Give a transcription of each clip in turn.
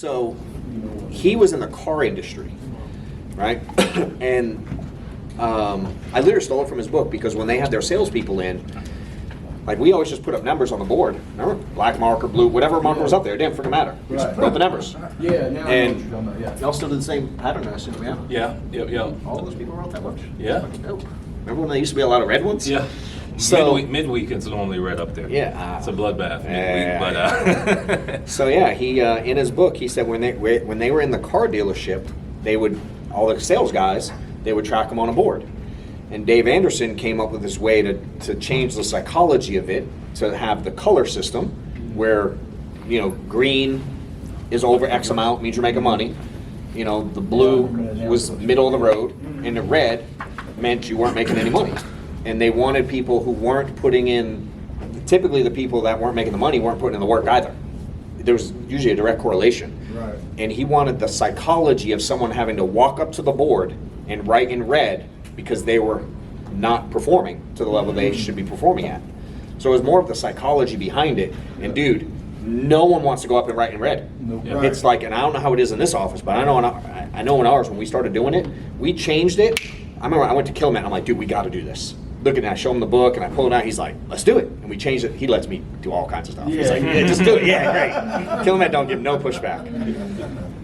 So he was in the car industry, right? And I literally stole it from his book because when they had their salespeople in, like we always just put up numbers on the board. Remember? Black marker, blue, whatever marker was up there, it didn't freaking matter. We just put up the numbers. Yeah, now I know what you're talking about, yeah. Y'all still do the same pattern, I assume, yeah? Yeah. All those people wrote that much? Yeah. Dope. Remember when there used to be a lot of red ones? Yeah. So midweek it's normally red up there. Yeah. It's a bloodbath midweek, but So yeah, he in his book he said when they were in the car dealership, they would all the sales guys they would track them on a board, and Dave Anderson came up with this way to change the psychology of it to have the color system where green is over X amount means you're making money, the blue was middle of the road, and the red meant you weren't making any money. And they wanted people who weren't putting in, typically the people that weren't making the money weren't putting in the work either. There was usually a direct correlation. Right. And he wanted the psychology of someone having to walk up to the board and write in red because they were not performing to the level they should be performing at. So it was more of the psychology behind it. And dude, no one wants to go up and write in red. Nope. Yeah. It's like, and I don't know how it is in this office, but I know in ours when we started doing it, we changed it. I remember I went to Killman. I'm like, dude, we got to do this. Look at that. I show him the book, and I pull it out. He's like, let's do it. And we changed it. He lets me do all kinds of stuff. He's like, yeah, just do it. Yeah, great. Killman don't give no pushback.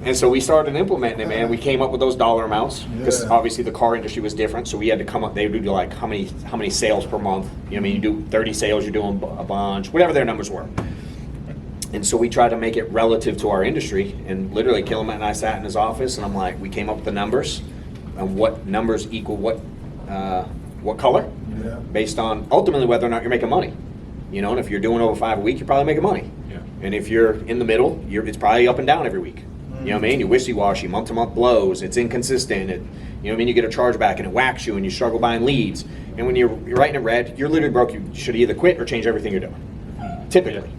And so we started implementing it, man. We came up with those dollar amounts because obviously the car industry was different. So we had to come up. They would do like how many sales per month. You do 30 sales, you're doing a bunch, whatever their numbers were. And so we tried to make it relative to our industry. And literally, Killman and I sat in his office, and I'm like, we came up with the numbers and what numbers equal what color, based on ultimately whether or not you're making money. And if you're doing over 5 a week, you're probably making money. Yeah. And if you're in the middle, it's probably up and down every week. You know what I mean? You're wishy-washy, month-to-month blows, it's inconsistent. You get a chargeback and it whacks you and you struggle buying leads. And when you're writing it red, you're literally broke. You should either quit or change everything you're doing, typically.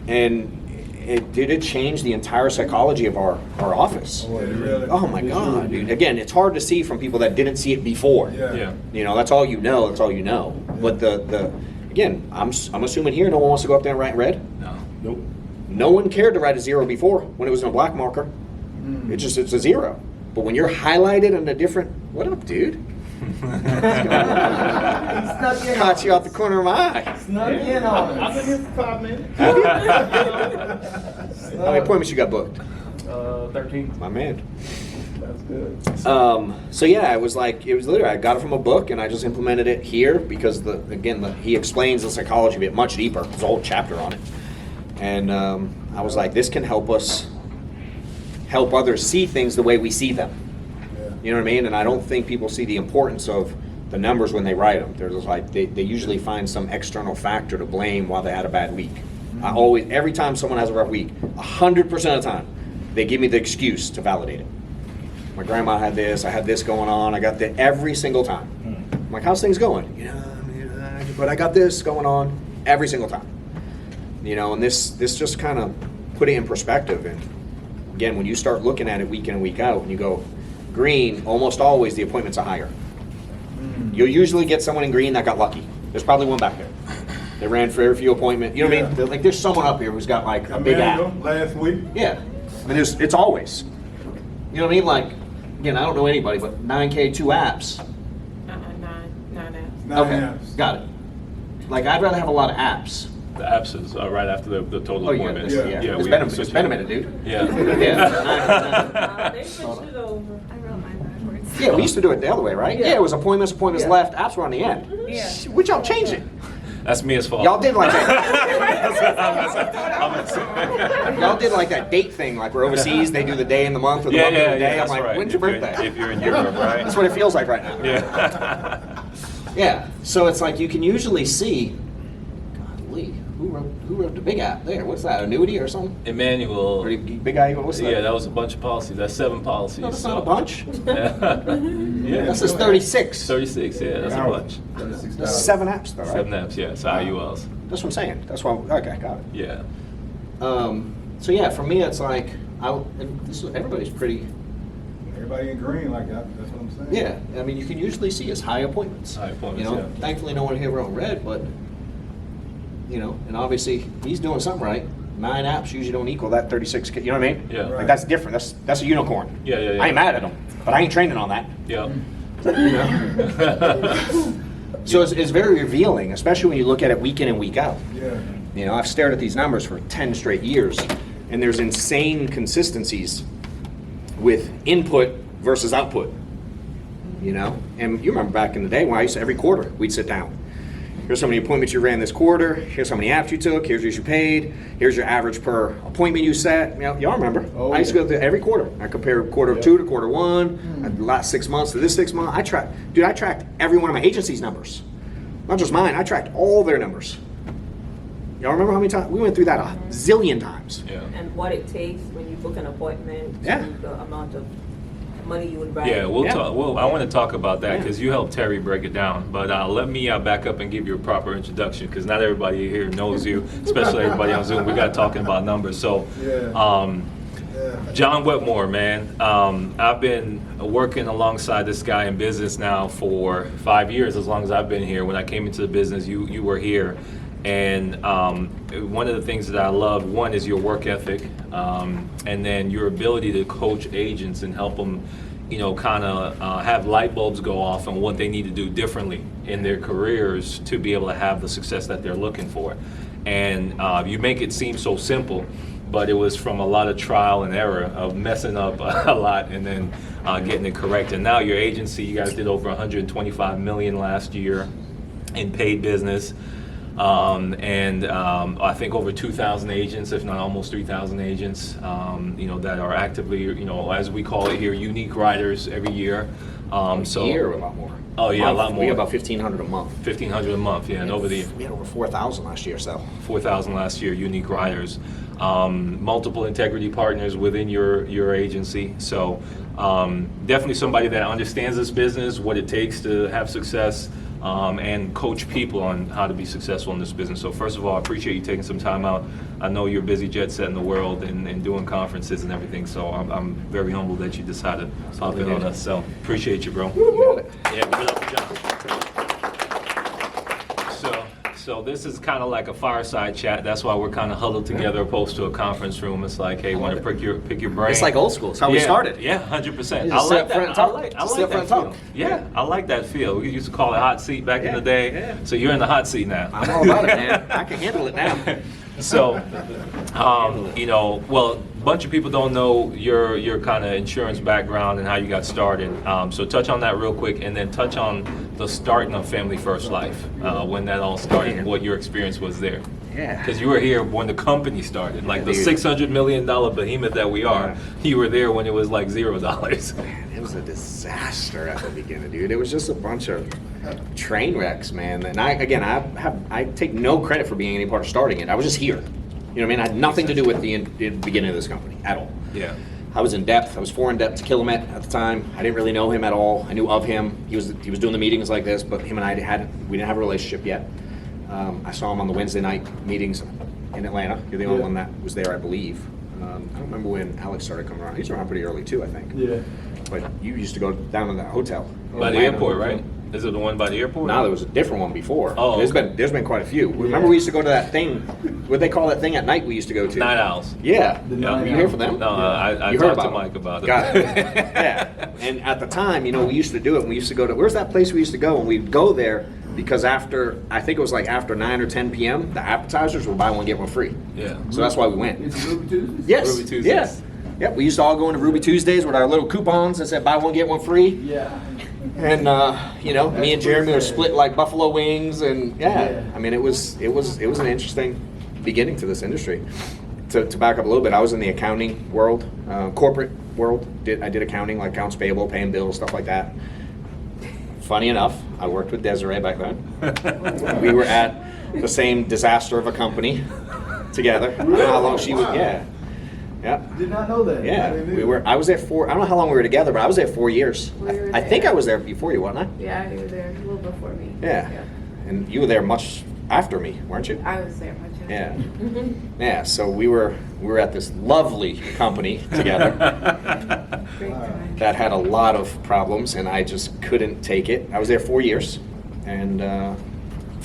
And it changed the entire psychology of our office. Oh, really? Oh my God, dude. Again, it's hard to see from people that didn't see it before. Yeah. That's all you know, that's all you know. But again, I'm assuming here no one wants to go up there and write in red. no. Nope. No one cared to write a 0 before when it was in a black marker. It's a 0. But when you're highlighted in a different, what up, dude? Caught you out the corner of my eye. Snuck in on I've us. been here for 5 minutes. How many appointments you got booked? 13. My man. That's good. So yeah, it was literally, I got it from a book and I just implemented it here because he explains the psychology of it much deeper. There's a whole chapter on it. And I was like, this can help us help others see things the way we see them. You know what I mean? And I don't think people see the importance of the numbers when they write them. They're just like, they usually find some external factor to blame while they had a bad week. Every time someone has a rough week, 100% of the time, they give me the excuse to validate it. My grandma had this, I had this going on, I got that every single time. I'm like, how's things going? But I got this going on every single time. And this just kind of put it in perspective. And again, when you start looking at it week in and week out, and you go, green, almost always the appointments are higher. You'll usually get someone in green that got lucky. There's probably one back there. They ran very few appointments. You know what I mean? Like there's someone up here who's got like a big app. Last week. Yeah. I mean, it's always. You know what I mean? Like, again, I don't know anybody, but 9K, 2 apps. Nine apps. Okay, got it. Like, I'd rather have a lot of apps. The apps is right after the total appointment. It's been a minute, dude. Yeah. They switched it over. I wrote mine backwards. Yeah, we used to do it the other way, right? Yeah, it was appointments left, apps were on the end. Yeah. Which y'all changed it. That's Mia's fault. Y'all did like that. Y'all did like that date thing, like we're overseas, they do the day and the month or the month and the day. I'm that's like, right. when's your birthday? If you're in Europe, right? That's what it feels like right now. Yeah. Yeah, so it's like you can usually see, golly, who wrote the big app there? What's that, annuity or something? Emmanuel. Or big guy, what's that? Yeah, that was a bunch of policies. That's 7 policies. No, that's not a bunch. Yeah. This is 36. 36, yeah, that's a bunch. That's 7 apps though, right? 7 apps, yeah, it's IULs. That's what I'm saying. That's why, okay, got it. Yeah. So yeah, for me it's like, everybody's pretty, Everybody in green like that. That's what I'm saying. yeah, I mean, you can usually see as high appointments. High appointments, You know, yeah. thankfully no one here wrote red, but, and obviously he's doing something right. 9 apps usually don't equal that 36K. You know what I mean? Yeah. Right. Like that's different. That's a unicorn. Yeah, yeah, yeah. I ain't mad at them, but I ain't training on that. Yeah. You know? So it's very revealing, especially when you look at it week in and week out. Yeah. You know, I've stared at these numbers for 10 straight years, and there's insane consistencies with input versus output. You know, and you remember back in the day when I used to, every quarter, we'd sit down. Here's how many appointments you ran this quarter. Here's how many apps you took. Here's what you paid. Here's your average per appointment you set. You know, y'all remember. Oh, I used to yeah. go through every quarter. I compared quarter 2 to quarter 1, the last 6 months to this 6 months. I tracked every one of my agency's numbers. Not just mine, I tracked all their numbers. Y'all remember how many times? We went through that a zillion times. Yeah. And what it takes when you book an appointment, Yeah. to the amount of money you would write. Yeah, we'll Yeah. talk. Well, I want to talk about that Yeah. because you helped Terry break it down. But let me back up and give you a proper introduction because not everybody here knows you, especially everybody on Zoom. We got talking about numbers. So, Yeah. John Wetmore, man, I've been working alongside this guy in business now for 5 years. As long as I've been here. When I came into the business, you were here. And one of the things that I love, one is your work ethic, and then your ability to coach agents and help them, you know, kind of have light bulbs go off on what they need to do differently in their careers to be able to have the success that they're looking for. And you make it seem so simple, but it was from a lot of trial and error of messing up a lot and then getting it correct. And now your agency, you guys did over 125 million last year in paid business. I think over 2,000 agents, if not almost 3,000 agents, you know, that are actively, you know, as we call it here, unique riders every year. So Year, a lot more. Oh, yeah, a lot We more. got about 1,500 a month. 1,500 a month, yeah, and over the We had over 4,000 last year, so. 4,000 last year, unique riders. Multiple integrity partners within your agency. So definitely somebody that understands this business, what it takes to have success, and coach people on how to be successful in this business. So first of all, I appreciate you taking some time out. I know you're busy jet setting the world and doing conferences and everything, so I'm very humbled that you decided to hop in on us. So appreciate you, bro. Yeah, give it up for John. So this is kind of like a fireside chat. That's why we're kind of huddled together opposed to a conference room. It's like, hey, want to pick your brain. It's like old school. It's how we started. Yeah, 100%. You I just sit like up front that. and I talk. like Just sit up that front and feel. talk. Yeah, I like that feel. We used to call it hot seat back in the day. Yeah. So you're in the hot seat now. I'm all about it, man. I can handle it now. So, you know, well, a bunch of people don't know your kind of insurance background and how you got started. So touch on that real quick, and then touch on the starting of Family First Life, when that all started, and what your experience was there. Yeah. Because you were here when the company started, like the Dude. $600 million behemoth that we are. You were there when it was like $0. Man, it was a disaster at the beginning, dude. It was just a bunch of train wrecks, man. And I take no credit for being any part of starting it. I was just here. You know what I mean? I had nothing to do with the beginning of this company at all. Yeah. I was in depth. I was 4 in depth to Killamette at the time. I didn't really know him at all. I knew of him. He was doing the meetings like this, but him and I we didn't have a relationship yet. I saw him on the Wednesday night meetings in Atlanta. You're the only one that was there, I believe. I don't remember when Alex started coming around. He was around pretty early too, I think. Yeah. But you used to go down to that hotel. By the airport, right? Is it the one by the airport? No, there was a different one before. Oh, There's been quite a few. Remember we used to go to that thing, what they call that thing at night we used to go to? Night Owls. Yeah. The Yeah. Were you here for them? No, I You heard talked to about it? Mike about it. Got it. Yeah. And at the time, you know, we used to do it. We used to go to, where's that place we used to go? And we'd go there because I think it was like after 9 or 10 p.m., the appetizers were buy one, get one free. Yeah. So that's why we went. It's Ruby Tuesdays? Yes. Ruby Tuesdays. Yes. Yep. We used to all go into Ruby Tuesdays with our little coupons that said buy one, get one free. Yeah. And you know, me and Jeremy were split like buffalo wings, and Yeah. I mean, it was an interesting beginning to this industry. To back up a little bit, I was in the accounting world, corporate world. I did accounting, like accounts payable, paying bills, stuff like that. Funny enough, I worked with Desiree back then. We were at the same disaster of a company together. I don't know how long she was. Yeah. Did not know that. Yeah, I didn't we either. were. I was there I don't know how long we were together, but I was there 4 years. We were I think there. I was there before you, wasn't I? Yeah, you were there a little before me. Yeah. And you were there much after me, weren't you? I was there much after. Yeah. Yeah. So we were at this lovely company together Great time. that had a lot of problems, and I just couldn't take it. I was there 4 years, and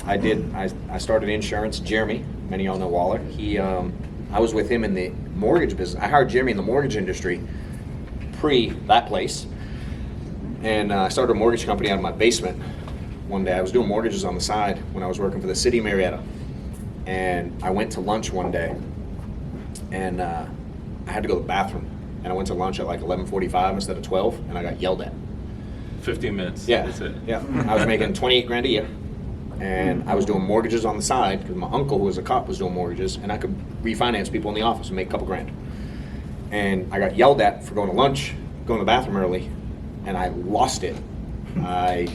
I started insurance. Jeremy, many of y'all know Waller. I was with him in the mortgage business. I hired Jeremy in the mortgage industry pre that place. And I started a mortgage company out of my basement one day. I was doing mortgages on the side when I was working for the city of Marietta. And I went to lunch one day, and I had to go to the bathroom. And I went to lunch at like 11:45 instead of 12, and I got yelled at. 15 minutes. Yeah, That's it. yeah. I was making 28 grand a year, and I was doing mortgages on the side because my uncle, who was a cop, was doing mortgages, and I could refinance people in the office and make a couple grand. And I got yelled at for going to lunch, going to the bathroom early, and I lost it. I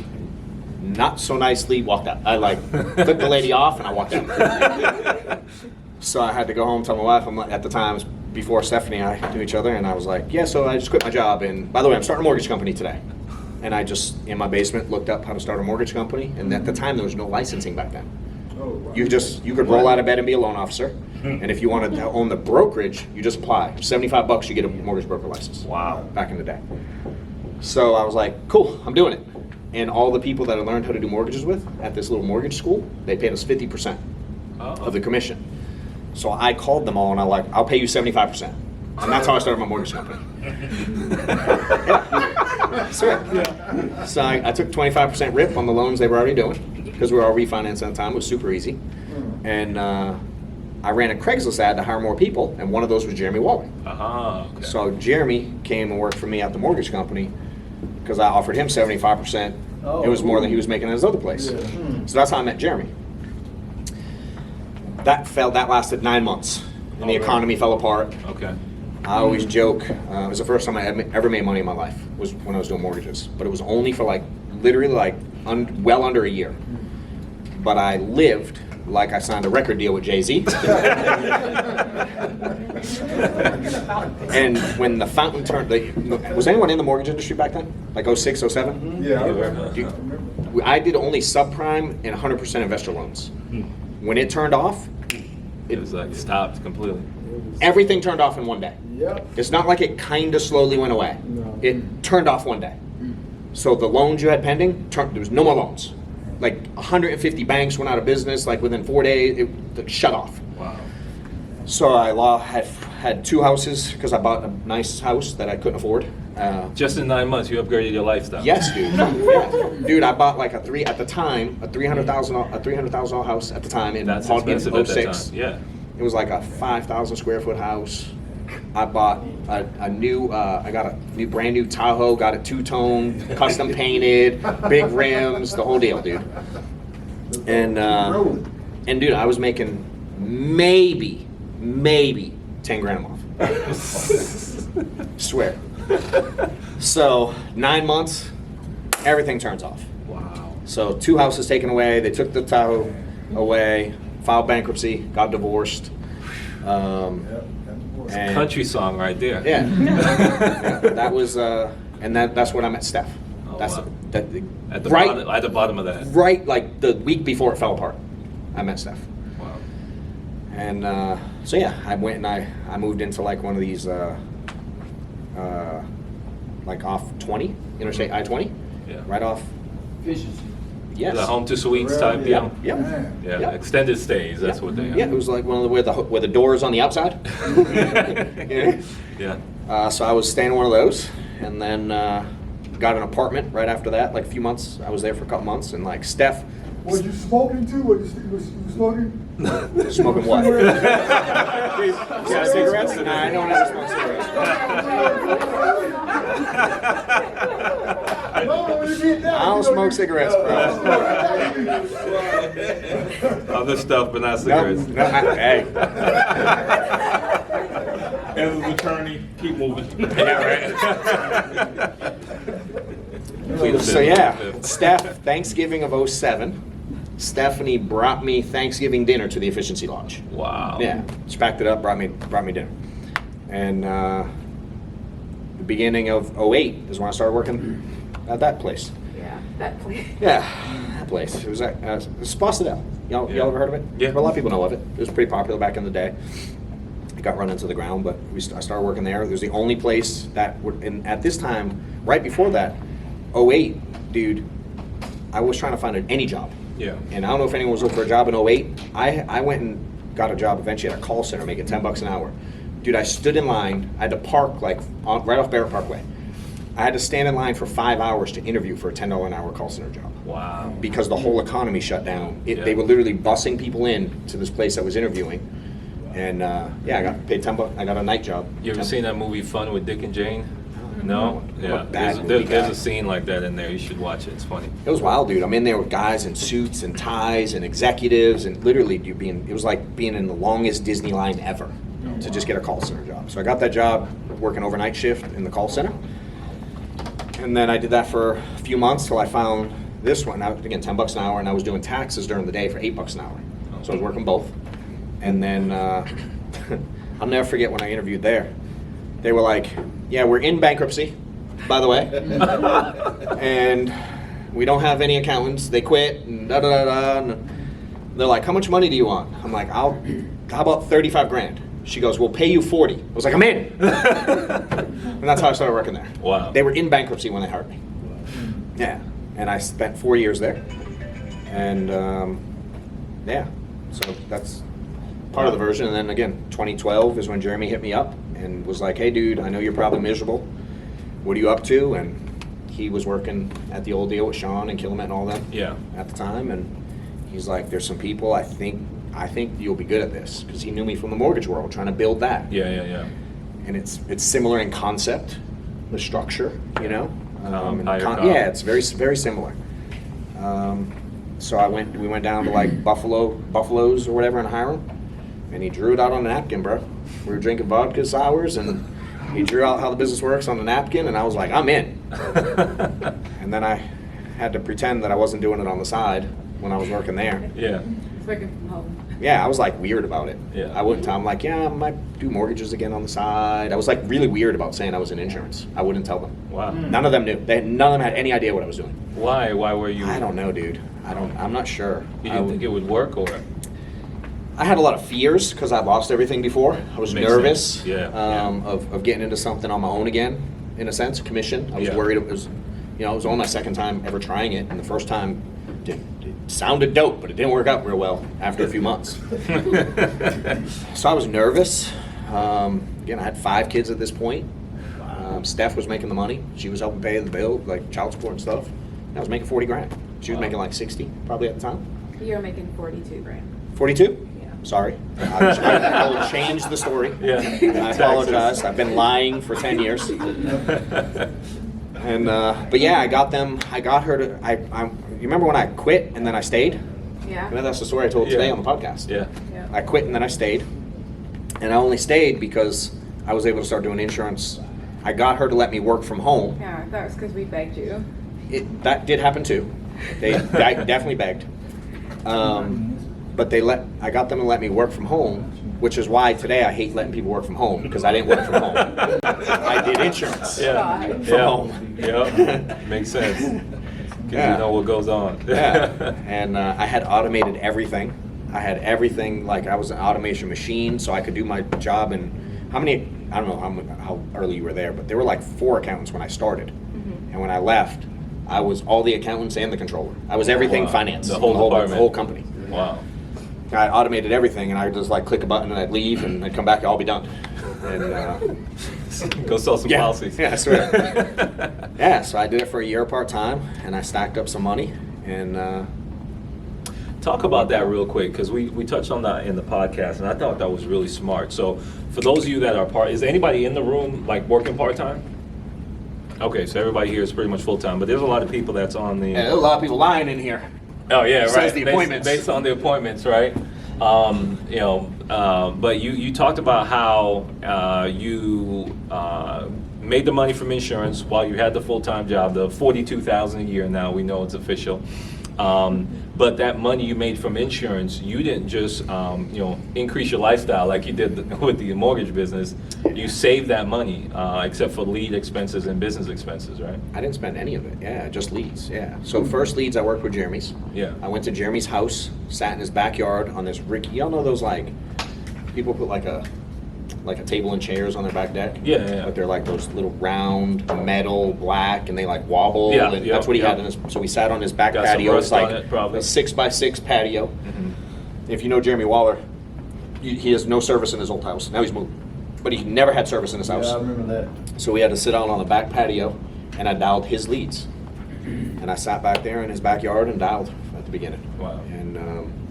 not so nicely walked out. I like flipped the lady off, and I walked out. So I had to go home, tell my wife. I'm like, at the time, before Stephanie and I knew each other, and I was like, yeah, so I just quit my job, and by the way, I'm starting a mortgage company today. And I just, in my basement, looked up how to start a mortgage company, and at the time, there was no licensing back then. Oh, wow. You could roll out of bed and be a loan officer, and if you wanted to own the brokerage, you just apply. $75, you get a mortgage broker license. Wow. Back in the day. So I was like, cool, I'm doing it. And all the people that I learned how to do mortgages with at this little mortgage school, they paid us 50% of the commission. So I called them all, and I like, I'll pay you 75%. And that's how I started my mortgage company. That's right. So I took 25% rip on the loans they were already doing, because we were all refinancing at the time. It was super easy. And I ran a Craigslist ad to hire more people, and one of those was Jeremy Walling. Okay. So Jeremy came and worked for me at the mortgage company because I offered him 75%. It was more than he was making at his other place. Yeah. So that's how I met Jeremy. That lasted 9 months, and the economy fell apart. Okay. I always joke, it was the first time I ever made money in my life, was when I was doing mortgages. But it was only for literally well under a year. But I lived like I signed a record deal with Jay-Z. And when the fountain turned, was anyone in the mortgage industry back then? Like 06, 07? Yeah, I Yeah. remember. I did only subprime and 100% investor loans. When it turned off, It was like stopped completely. everything turned off in one day. Yep. It's not like it kind of slowly went away. No. It turned off one day. So the loans you had pending, there was no more loans. Like 150 banks went out of business, like within 4 days, it shut off. Wow. So I had 2 houses because I bought a nice house that I couldn't afford. Just in 9 months, you upgraded your lifestyle. Yes, dude. Yeah. Dude, I bought like a $300,000 house at the time in That's in expensive at that 06. time. Yeah. It was like a 5,000 square foot house. I bought I got a brand new Tahoe, got it 2-tone, custom painted, big rims, the whole deal, dude. And dude, I was making maybe 10 grand a month. Swear. So 9 months, everything turns off. Wow. So 2 houses taken away. They took the Tahoe away, filed bankruptcy, got divorced. And Country song right there. yeah, yeah, that was, and that's when I met Steph. Oh, That's wow. that, At the right, bottom, at the bottom of that. right, like the week before it fell apart. I met Steph. Wow. And so yeah, I went and I moved into like one of these like off 20, Interstate I-20, Yeah. right off. Efficiency. Yes. The home to suites type Yeah. deal. Yep. Yeah. Yep. Extended stays. That's what they are. Yeah, it was like one of the where the doors on the outside. Yeah. Yeah. So I was staying in one of those, and then got an apartment right after that. Like a few months, I was there for a couple months, and like Steph. Was you smoking too? Was you smoking? Smoking what? Yeah, cigarettes? Nah, I don't ever smoke cigarettes. I don't smoke cigarettes, bro. Other stuff, but not No, cigarettes. no, hey. As an attorney, keep moving. Yeah, right. So yeah, Steph, Thanksgiving of 07, Stephanie brought me Thanksgiving dinner to the Efficiency Lodge. Wow. Yeah, she packed it up, brought me dinner. And the beginning of 08 is when I started working at that place. Yeah, that place. Yeah, that place. It was at Sposadel. Y'all ever heard of it? Yeah. A lot of people know of it. It was pretty popular back in the day. It got run into the ground, but I started working there. It was the only place that would, and at this time, right before that, 08, dude, I was trying to find any job. Yeah. And I don't know if anyone was looking for a job in 08. I went and got a job eventually at a call center making $10 an hour. Dude, I stood in line. I had to park like right off Barrett Parkway. I had to stand in line for 5 hours to interview for a $10 an hour call center job. Wow. Because the whole economy shut down. Yeah. They were literally busing people in to this place that was interviewing. And yeah, I got paid $10. I got a night job. You ever seen that movie Fun with Dick and Jane? No? I'm a Yeah. bad movie There's guy. a scene like that in there. You should watch it. It's funny. It was wild, dude. I'm in there with guys in suits and ties and executives, and literally it was like being in the longest Disney line ever to just get a call center job. So I got that job working overnight shift in the call center. And then I did that for a few months till I found this one. Again, $10 an hour, and I was doing taxes during the day for $8 an hour. So I was working both. And then I'll never forget when I interviewed there. They were like, yeah, we're in bankruptcy, by the way. And we don't have any accountants. They quit and da-da-da-da. And they're like, how much money do you want? I'm like, how about 35 grand? She goes, we'll pay you 40. I was like, I'm in. And that's how I started working there. Wow. They were in bankruptcy when they hired me. Yeah. And I spent 4 years there. And yeah, so that's part of the version. And then again, 2012 is when Jeremy hit me up and was like, hey dude, I know you're probably miserable. What are you up to? And he was working at the old deal with Sean and Killamette and all them at the time. And he's like, there's some people I think you'll be good at this, because he knew me from the mortgage world, trying to build that. Yeah. And it's similar in concept, the structure, you know. Higher comp. Yeah, it's very similar. So we went down to like Buffalo's or whatever in Hiram, and he drew it out on a napkin, bro. We were drinking vodka sours, and he drew out how the business works on the napkin, and I was like, I'm in. And then I had to pretend that I wasn't doing it on the side when I was working there. Yeah. It's working from home. Yeah, I was like weird about it. Yeah. I wouldn't tell them like, yeah, I might do mortgages again on the side. I was like really weird about saying I was in insurance. I wouldn't tell them. Wow. None of them knew. None of them had any idea what I was doing. Why? Why were you? I don't know, dude. I'm not sure. You didn't think it would work, or? I had a lot of fears because I lost everything before. I was Makes nervous sense. Yeah. Of getting into something on my own again, in a sense, commission. I was Yeah. worried it was only my second time ever trying it, and the first time it sounded dope, but it didn't work out real well after a few months. So I was nervous. Again, I had 5 kids at this point. Steph was making the money. She was helping pay the bill, like child support and stuff. I was making 40 grand. She was Wow. making like 60 probably at the time. You're making 42 grand. 42? Yeah. Sorry. I will change the story. Yeah. I apologize. I've been lying for 10 years. And but yeah, I got her to. You remember when I quit and then I stayed? Yeah. And that's the story I told today on the podcast. Yeah. Yeah. I quit and then I stayed, and I only stayed because I was able to start doing insurance. I got her to let me work from home. Yeah, that was because we begged you. That did happen too. They definitely begged. But I got them to let me work from home, which is why today I hate letting people work from home, because I didn't work from home. I did insurance Yeah. from home. Yeah. Makes sense. Because you know what goes on. Yeah. And I had automated everything. I had everything, like I was an automation machine, so I could do my job. And I don't know how early you were there, but there were like 4 accountants when I started. Mm-hmm. And when I left, I was all the accountants and the controller. I was everything Wow. finance. The whole department. The whole company. Wow. I automated everything, and I would just like click a button and I'd leave and I'd come back and I'll be done. And Go sell some policies. Yeah, I swear. Yeah, so I did it for a year part-time, and I stacked up some money, and Talk about that real quick, because we touched on that in the podcast, and I thought that was really smart. So for those of you that are is anybody in the room like working part-time? Okay, so everybody here is pretty much full-time, but there's a lot of people that's on the... there's a lot of people lying in here. Oh yeah, It says right. the appointments. Based on the appointments, right? But you talked about how you made the money from insurance while you had the full-time job, the $42,000 a year. Now we know it's official. But that money you made from insurance, you didn't just increase your lifestyle like you did with the mortgage business. You saved that money, except for lead expenses and business expenses, right? I didn't spend any of it. Yeah, just leads. Yeah. So first leads, I worked with Jeremy's. Yeah. I went to Jeremy's house, sat in his backyard on this y'all know those like people put like a table and chairs on their back deck. Yeah. But they're like those little round metal black, and they like wobble. Yeah, And yeah, that's what he had yeah. in his. So we sat on his back Got some patio. It's rust on like it, probably. a 6x6 patio. Mm-hmm. If you know Jeremy Waller, he has no service in his old house. Now he's moved. But he never had service in his house. Yeah, I remember that. So we had to sit out on the back patio, and I dialed his leads. And I sat back there in his backyard and dialed at the beginning. Wow. And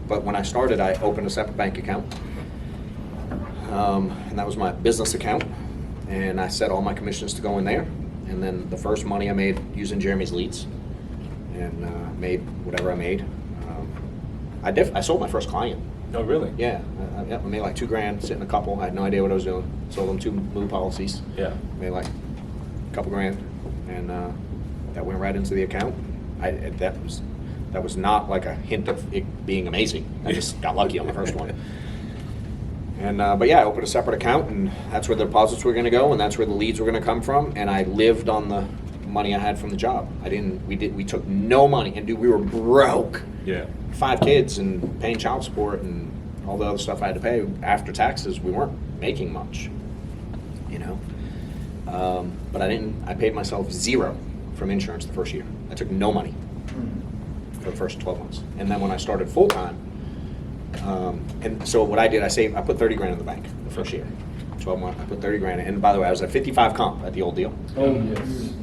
but when I started, I opened a separate bank account, and that was my business account. And I set all my commissions to go in there. And then the first money I made using Jeremy's leads, and made whatever I made. I sold my first client. Oh, really? Yeah, I made like $2,000, sitting a couple. I had no idea what I was doing. Sold them 2 move policies. Yeah. Made like a couple grand, and that went right into the account. That was not like a hint of it being amazing. I just got lucky on the first one. And but yeah, I opened a separate account, and that's where the deposits were going to go, and that's where the leads were going to come from. And I lived on the money I had from the job. We took no money, and dude, we were broke. Yeah. 5 kids and paying child support and all the other stuff I had to pay after taxes. We weren't making much, you know. But I paid myself 0 from insurance the first year. I took no money for the first 12 months. And then when I started full time, and so what I did, I put 30 grand in the bank the first year. 12 months, I put 30 grand in. And by the way, I was at 55 comp at the old deal. Oh, yes.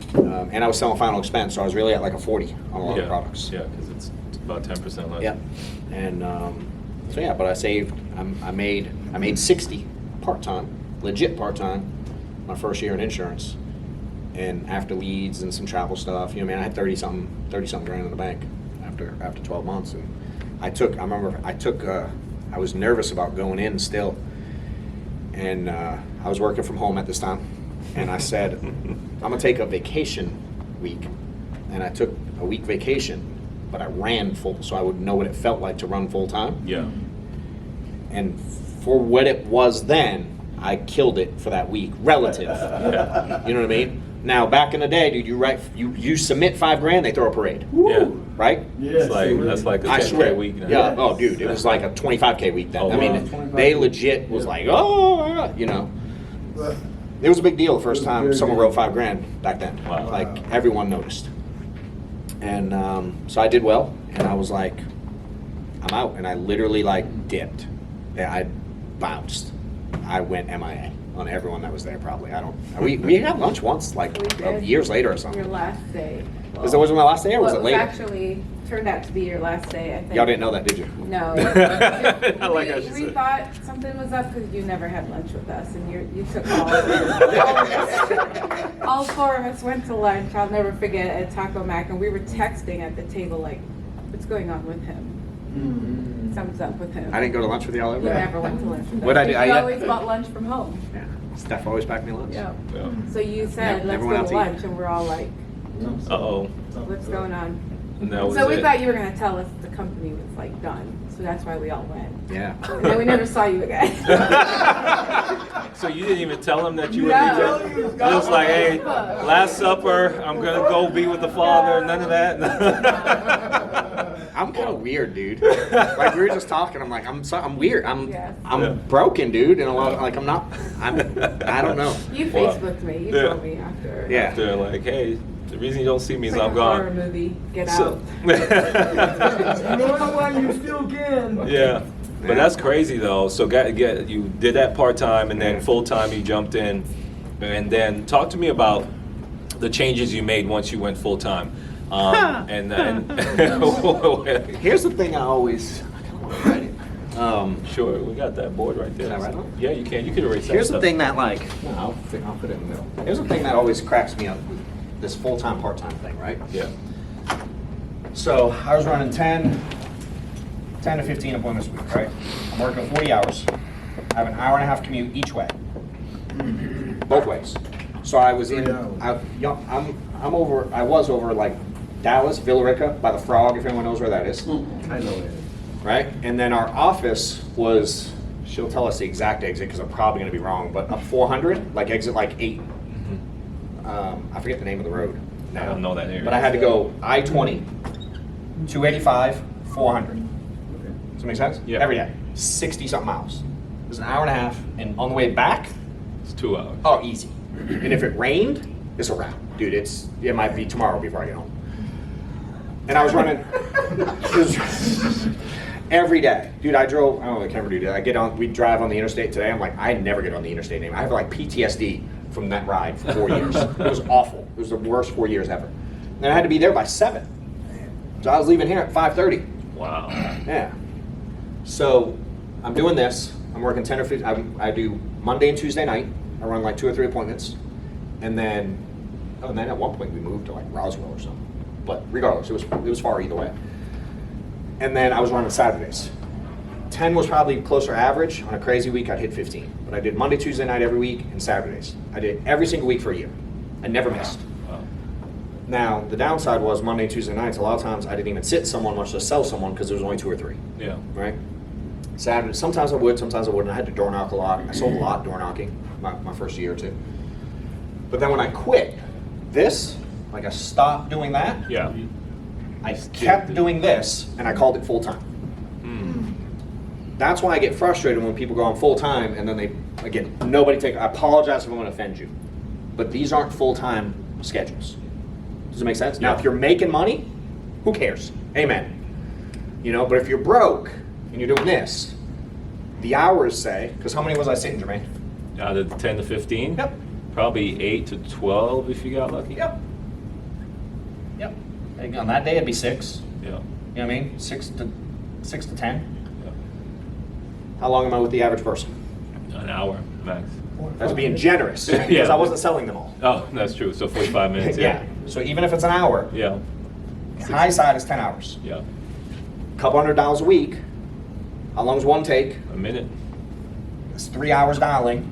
And I was selling final expense, so I was really at like a 40 on a lot of products. Yeah, because it's about 10% less. Yep. And so yeah, but I saved. I made 60 part-time, legit part-time, my first year in insurance, and after leads and some travel stuff. You know, man, I had 30 something grand in the bank after 12 months. And I was nervous about going in still, and I was working from home at this time, and I said, I'm gonna take a vacation week, and I took a week vacation, but I ran full, so I would know what it felt like to run full time. Yeah. And for what it was then, I killed it for that week, relative. Yeah. You know what I mean? Now, back in the day, dude, you submit 5 grand, they throw a parade, Yeah. right? Yes. That's like a I 10K swear. week now. Yeah. Oh, dude, it was like a 25K week then. Oh, I mean, wow. 25K. they legit was like, oh, you know. But It was a big deal the first It was time very someone big. wrote 5 grand back then. Wow. Like everyone noticed. And so I did well, and I was like, I'm out, and I literally like dipped. Yeah, I bounced. I went MIA on everyone that was there. Probably we had lunch once, like We did. years later or Your something. last day. Was it my last day or was Well, it later? actually turned out to be your last day, I think. Y'all didn't know that, did you? No. I like how she We said. thought something was up because you never had lunch with us, and you took all of us. All 4 of us went to lunch. I'll never forget at Taco Mac, and we were texting at the table like, "What's going on with him? Something's up with him." I didn't go to lunch with y'all ever. You never went to lunch with us. What'd I do? You I- always bought lunch from home. Yeah. Steph always packed me lunch. Yeah. Yeah. So you said, Never "Let's went go out to to eat. lunch," and we're all like, Uh-oh. "What's going on?" And that was So we it. thought you were gonna tell us the company was like done. So that's why we all went. Yeah. And then we never saw you again. So you didn't even tell him that you were No. leaving? Just like, hey, Last Supper, I'm gonna go be with the Father, none of that? I'm kind of weird, dude. Like we were just talking. I'm like, I'm weird. Yes. I'm Yeah. broken, dude. And a lot of, like I don't know. You Wow. Facebooked me. You Yeah. told me after. Yeah. They're like, hey, the reason you don't see me It's is like I'm a horror gone. movie. Get So, out. You know why you still can. yeah. But that's crazy though. So you did that part time and then Yeah. full time you jumped in, and then talk to me about the changes you made once you went full time. And Here's the thing I always. I kind of want to write it. Sure, we got that board right there. Can I write it? Yeah, you can. You can erase that. Here's the stuff. thing that like. No, I'll put it in the middle. Here's the thing that always cracks me up with this full-time, part-time thing, right? Yeah. So I was running 10 to 15 appointments a week, right? I'm working 40 hours. I have an hour and a half commute each way, both ways. So I was in. 3 hours. I was over like Dallas, Villarica, by the Frog, if anyone knows where that is, I know it. right? And then our office was. She'll tell us the exact exit because I'm probably going to be wrong, but up 400, like exit like 8. I forget the name of the road. I don't know that area. But I had to go I-20, 285, 400. Does that make sense? Yeah. Every day, 60-something miles. It was an hour and a half, and on the way back, It's 2 hours. oh, easy. And if it rained, it's a wrap. Dude, it might be tomorrow before I get home. And I was running, Every day. Dude, I drove, I don't know if I can ever do that. We drive on the interstate today. I'm like, I never get on the interstate anymore. I have like PTSD from that ride for 4 years. It was awful. It was the worst 4 years ever. And I had to be there by 7. So I was leaving here at 5:30. Wow. Yeah. So I'm doing this. I'm working 10 or 15. I do Monday and Tuesday night. I run like 2 or 3 appointments. And then at one point we moved to like Roswell or something. But regardless, it was far either way. And then I was running Saturdays. 10 was probably closer average. On a crazy week, I'd hit 15. But I did Monday, Tuesday night every week, and Saturdays. I did every single week for a year. I never missed. Wow. Now, the downside was Monday, Tuesday nights, a lot of times I didn't even sit someone, much less sell someone, because there was only 2 or 3. Yeah. Right? Saturday, sometimes I would, sometimes I wouldn't. I had to door knock a lot. I sold a lot door knocking my first year or two. But then when I quit this, like I stopped doing that, Yeah. I kept doing this, and I called it full time. That's why I get frustrated when people go on full time, and then they, again, I apologize if I'm going to offend you, but these aren't full time schedules. Does it make sense? Now, Yeah. if you're making money, who cares? Amen. You know, but if you're broke and you're doing this, the hours say, because how many was I sitting, Jermaine? Out of 10 to 15? Yep. Probably 8 to 12 if you got lucky. Yep. On that day, it'd be 6. Yeah. You know what I mean? 6 to 10. Yeah. How long am I with the average person? An hour max. That's being generous, because I wasn't selling them all. Oh, that's true. So 45 minutes. Yeah. So even if it's an hour, Yeah. high side is 10 hours. Yeah. Couple $100 a week. How long does one take? A minute. It's 3 hours dialing.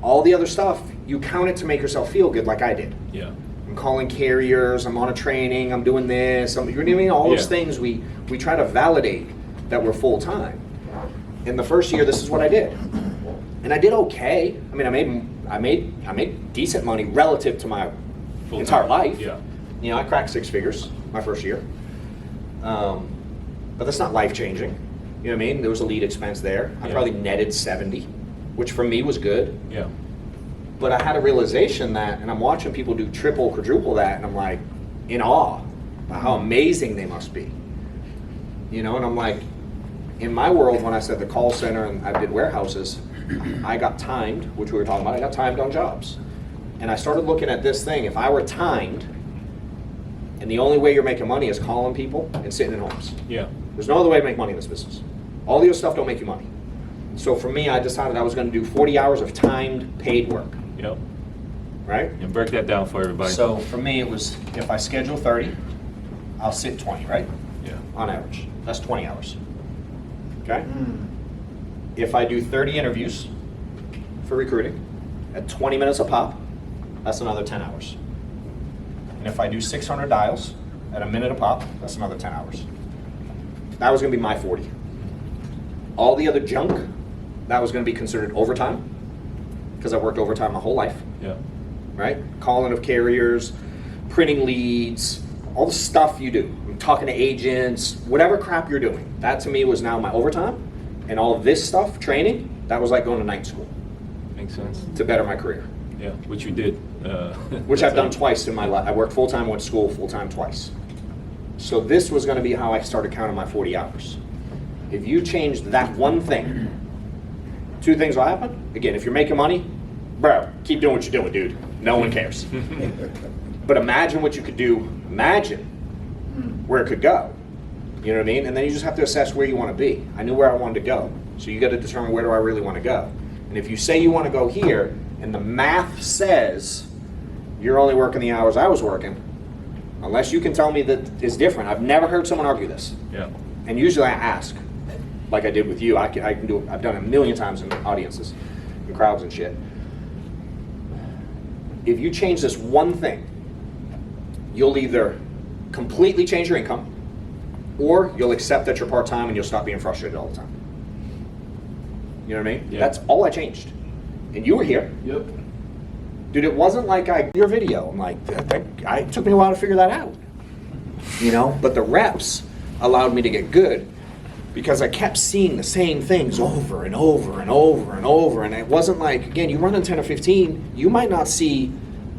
All the other stuff, you count it to make yourself feel good, like I did. Yeah. I'm calling carriers, I'm on a training, I'm doing this, you know what I mean? All those Yeah. things we try to validate that we're full time. In the first year, this is what I did. And I did okay. I mean, I made decent money relative to my Full entire time. life. Yeah. You know, I cracked 6 figures my first year. But that's not life changing. You know what I mean? There was a lead expense there. I Yeah. probably netted 70, which for me was good. Yeah. But I had a realization that, and I'm watching people do triple, quadruple that, and I'm like in awe about how amazing they must be. You know, and I'm like, in my world, when I said the call center and I did warehouses, I got timed, which we were talking about, I got timed on jobs. And I started looking at this thing, if I were timed, and the only way you're making money is calling people and sitting in homes. Yeah. There's no other way to make money in this business. All the other stuff don't make you money. So for me, I decided I was going to do 40 hours of timed paid work, Yep. right? And break that down for everybody. So for me, it was, if I schedule 30, I'll sit 20, right? Yeah. On average. That's 20 hours. Okay? If I do 30 interviews for recruiting at 20 minutes a pop, that's another 10 hours. And if I do 600 dials at a minute a pop, that's another 10 hours. That was going to be my 40. All the other junk, that was going to be considered overtime, because I worked overtime my whole life, Yeah. right? Calling of carriers, printing leads, all the stuff you do, talking to agents, whatever crap you're doing. That to me was now my overtime. And all of this stuff, training, that was like going to night school Makes sense. to better my career, Yeah. Which you did. which I've done twice in my life. I worked full-time, went to school full-time twice. So this was going to be how I started counting my 40 hours. If you changed that one thing, 2 things will happen. Again, if you're making money, bro, keep doing what you're doing, dude. No one cares. But imagine what you could do. Imagine where it could go. You know what I mean? And then you just have to assess where you want to be. I knew where I wanted to go. So you got to determine, where do I really want to go? And if you say you want to go here, and the math says you're only working the hours I was working, unless you can tell me that it's different. I've never heard someone argue this. Yeah. And usually I ask, like I did with you. I can do it. I've done it a million times in audiences and crowds and shit. If you change this one thing, you'll either completely change your income, or you'll accept that you're part-time and you'll stop being frustrated all the time. You know what I mean? Yeah. That's all I changed. And you were here. Yep. Dude, it wasn't like your video. I'm like, it took me a while to figure that out. You know, but the reps allowed me to get good, because I kept seeing the same things over and over and over and over. And it wasn't like, again, you run in 10 or 15, you might not see,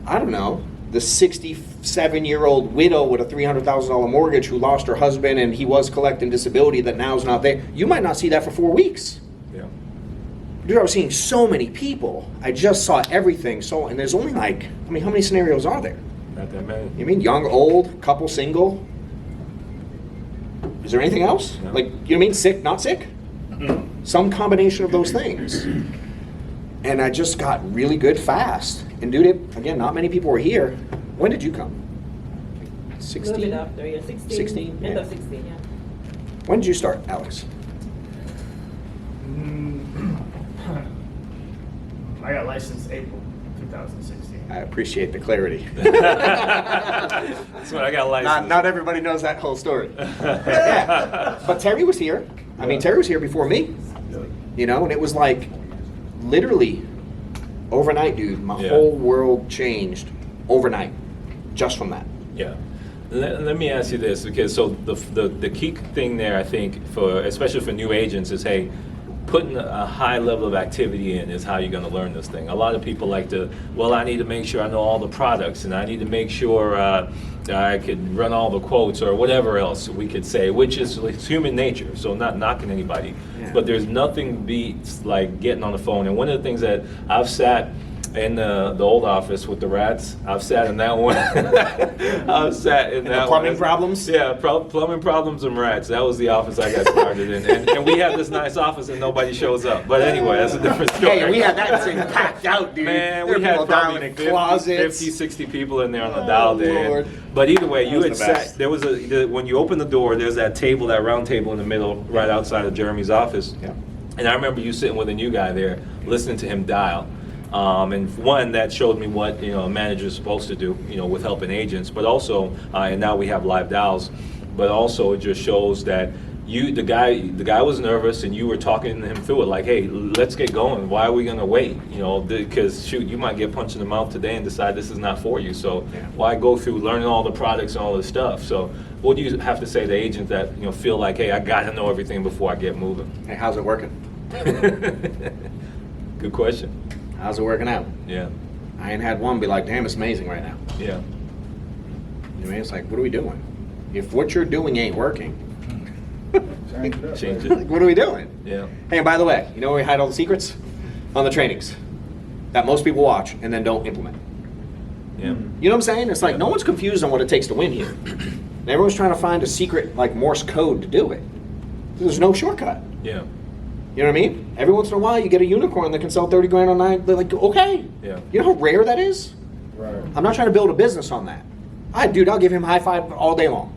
I don't know, the 67-year-old widow with a $300,000 mortgage who lost her husband and he was collecting disability that now's not there. You might not see that for 4 weeks. Yeah. Dude, I was seeing so many people. I just saw everything. So, and there's only like, I mean, how many scenarios are there? Not that many. You mean young, old, couple, single? Is there anything else? No. Like, you know what I mean? Sick, not sick? Some combination of those things. And I just got really good fast. And dude, again, not many people were here. When did you come? A little 16? bit after, yeah, 16. 16, End yeah. of 16, yeah. When did you start, Alex? I got licensed April 2016. I appreciate the clarity. That's when I got licensed. Not everybody knows that whole story. Yeah. But Terry was here. I mean, Terry was here before me. You know, and it was like literally overnight, dude. My Yeah. whole world changed overnight just from that. Yeah. Let me ask you this, because so the key thing there, I think, for especially for new agents, is hey, putting a high level of activity in is how you're going to learn this thing. A lot of people like to, well, I need to make sure I know all the products, and I need to make sure I could run all the quotes or whatever else we could say, which is it's human nature. So not knocking anybody, Yeah. but there's nothing beats like getting on the phone. And one of the things that I've sat in the old office with the rats, I've sat in that one. I've sat in And that the plumbing one. problems? Yeah, plumbing problems and rats. That was the office I got started in. And we have this nice office and nobody shows up. But anyway, that's a different story. Hey, we had that thing packed out, dude. Man, There we were had people down probably in 50, closets. 50, 60 people in there on the dial day. Lord. But either way, you was had the sat, best. there was when you open the door, there's that table, that round table in the middle, right outside of Jeremy's office. Yeah. And I remember you sitting with a new guy there, listening to him dial. And one, that showed me what a manager is supposed to do, with helping agents. But also, and now we have live dials. But also, it just shows that the guy was nervous, and you were talking him through it. Like, hey, let's get going. Why are we gonna wait? Because shoot, you might get punched in the mouth today and decide this is not for you. So Yeah. why go through learning all the products and all this stuff? So what do you have to say to agents that feel like, hey, I gotta know everything before I get moving? Hey, how's it working? Good question. How's it working out? Yeah. I ain't had one be like, damn, it's amazing right now. Yeah. You know what I mean? It's like, what are we doing? If what you're doing ain't working, Change it up. Change like, it. what are we doing? Yeah. Hey, and by the way, you know where we hide all the secrets? On the trainings that most people watch and then don't implement. Yeah. You know what I'm saying? It's like no one's confused on what it takes to win here. And everyone's trying to find a secret, like Morse code, to do it. There's no shortcut. Yeah. You know what I mean? Every once in a while, you get a unicorn that can sell 30 grand on night. They're like, okay. Yeah. You know how rare that is? Right. I'm not trying to build a business on that. Dude, I'll give him a high five all day long.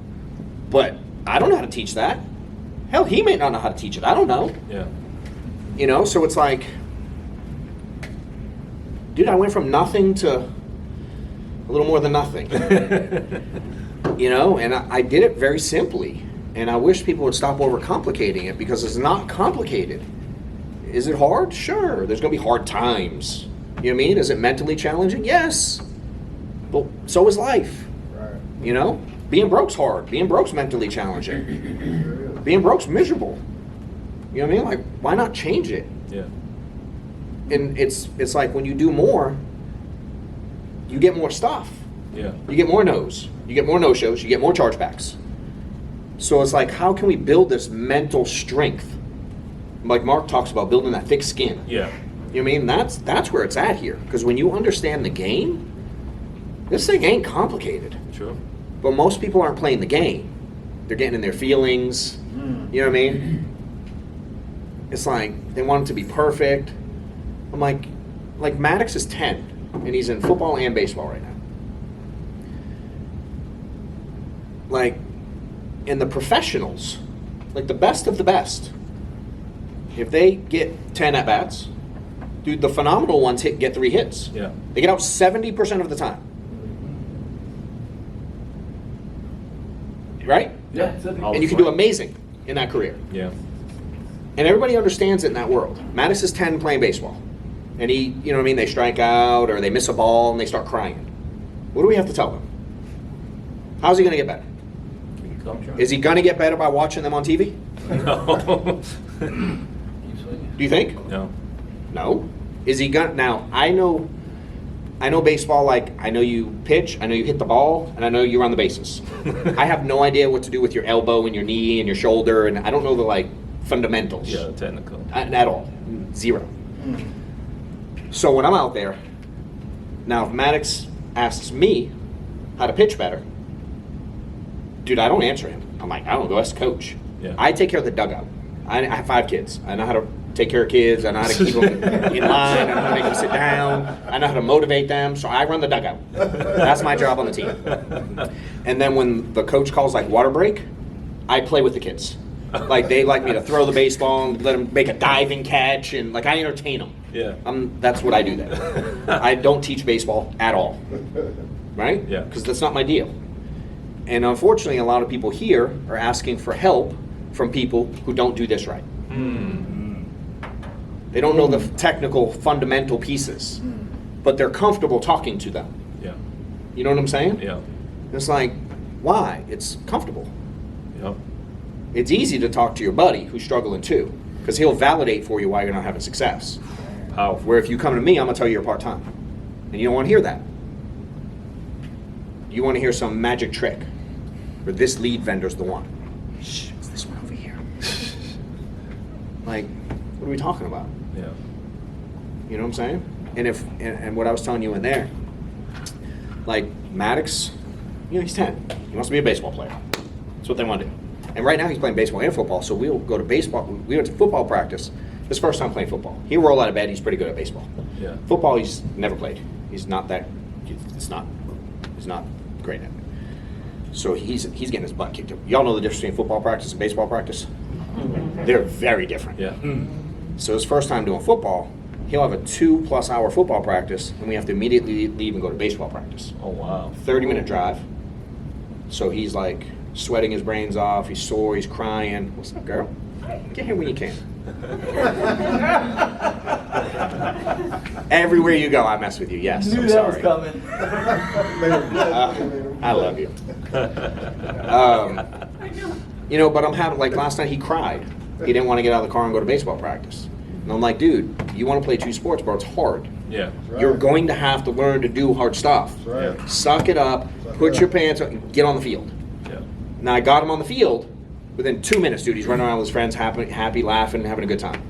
But I don't know how to teach that. Hell, he may not know how to teach it. I don't know. Yeah. So it's like, dude, I went from nothing to a little more than nothing. And I did it very simply. And I wish people would stop overcomplicating it because it's not complicated. Is it hard? Sure. There's going to be hard times. You know what I mean? Is it mentally challenging? Yes. But so is life. Right. Being broke's hard. Being broke's mentally challenging. Being broke's miserable. You know what I mean? Like, why not change it? Yeah. And it's like when you do more, you get more stuff. Yeah. You get more no's. You get more no-shows. You get more chargebacks. So it's like, how can we build this mental strength? Like Mark talks about building that thick skin. Yeah. You know what I mean? That's where it's at here. Because when you understand the game, this thing ain't complicated. True. But most people aren't playing the game. They're getting in their feelings. You know what I mean? It's like they want it to be perfect. I'm like Maddox is 10, and he's in football and baseball right now. Like, in the professionals, like the best of the best, if they get 10 at-bats, dude, the phenomenal ones get 3 hits. Yeah. They get out 70% of the time. Right? Yeah. And you can do amazing in that career. Yeah. And everybody understands it in that world. Maddox is 10 playing baseball. And they strike out or they miss a ball and they start crying. What do we have to tell them? How's he going to get better? Is he going to get better by watching them on TV? No. Do you think? No. No. Is he going to? Now, I know I know baseball like I know you pitch, I know you hit the ball, and I know you run the bases. I have no idea what to do with your elbow and your knee and your shoulder, and I don't know the like fundamentals. Yeah, technical. At all. Zero. So when I'm out there, now if Maddox asks me how to pitch better, dude, I don't answer him. I'm like, I don't know, that's coach. Yeah. I take care of the dugout. I have 5 kids. I know how to take care of kids. I know how to keep them in line. I know how to make them sit down. I know how to motivate them. So I run the dugout. That's my job on the team. And then when the coach calls like water break, I play with the kids. Like they like me to throw the baseball and let them make a diving catch, and like I entertain them. Yeah. That's what I do there. I don't teach baseball at all, right? Yeah. Because that's not my deal. And unfortunately, a lot of people here are asking for help from people who don't do this right. They don't know the technical, fundamental pieces, but they're comfortable talking to them. Yeah. You know what I'm saying? Yeah. It's like, why? It's comfortable. Yep. It's easy to talk to your buddy who's struggling too, because he'll validate for you why you're not having success. Powerful. Where if you come to me, I'm gonna tell you you're part-time, and you don't want to hear that. You want to hear some magic trick, or this lead vendor's the one. Shh, it's this one over here. Like, what are we talking about? Yeah. You know what I'm saying? And what I was telling you in there, like Maddox, you know, he's 10. He wants to be a baseball player. That's what they want to do. And right now he's playing baseball and football, so we'll go to baseball. We went to football practice. His first time playing football. He'll roll out of bed, he's pretty good at baseball. Yeah. Football, he's never played. He's not he's not great at it. So he's getting his butt kicked. Y'all know the difference between football practice and baseball practice? They're very different. Yeah. So his first time doing football, he'll have a 2+ hour football practice, and we have to immediately leave and go to baseball practice. Oh wow. 30-minute drive. So he's like sweating his brains off, he's sore, he's crying. What's up, girl? Get here when you can. Everywhere you go, I mess with you. Yes, I'm sorry. coming. I love you. You know, but I'm having, like last night he cried. He didn't want to get out of the car and go to baseball practice. And I'm like, dude, you want to play 2 sports, bro, it's hard. Yeah. You're going to have to learn to do hard stuff. Right. Suck it up, put your pants on, and get on the field. Yeah. Now I got him on the field. Within 2 minutes, dude, he's running around with his friends, happy, laughing, having a good time.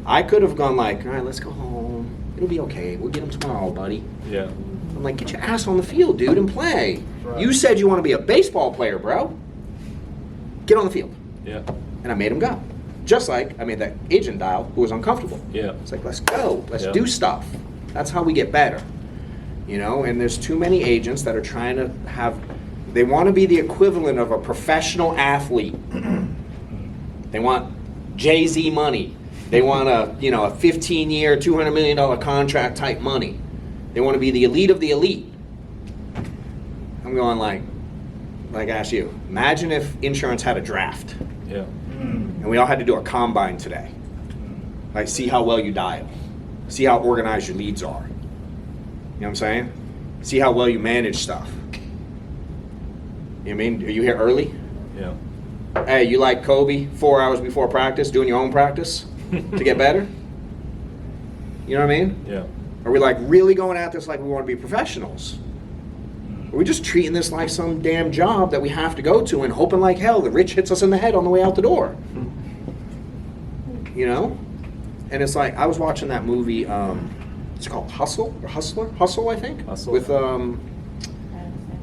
I could have gone like, all right, let's go home. It'll be okay. We'll get him tomorrow, buddy. Yeah. I'm like, get your ass on the field, dude, and play. Right. You said you want to be a baseball player, bro. Get on the field. Yeah. And I made him go. Just like I made that agent dial who was uncomfortable. Yeah. It's like, let's go. Let's Yeah. do stuff. That's how we get better. You know, and there's too many agents that are trying to they want to be the equivalent of a professional athlete. They want Jay-Z money. They want a 15-year, $200 million contract type money. They want to be the elite of the elite. I'm going like I asked you, imagine if insurance had a draft Yeah. and we all had to do a combine today. Like, see how well you dial. See how organized your leads are. You know what I'm saying? See how well you manage stuff. You know what I mean? Are you here early? Yeah. Hey, you like Kobe 4 hours before practice, doing your own practice to get better? You know what I mean? Yeah. Are we like really going at this like we want to be professionals? Are we just treating this like some damn job that we have to go to and hoping like hell the rich hits us in the head on the way out the door? You know? And it's like, I was watching that movie, it's called Hustle, or Hustle, I think? Hustle. With,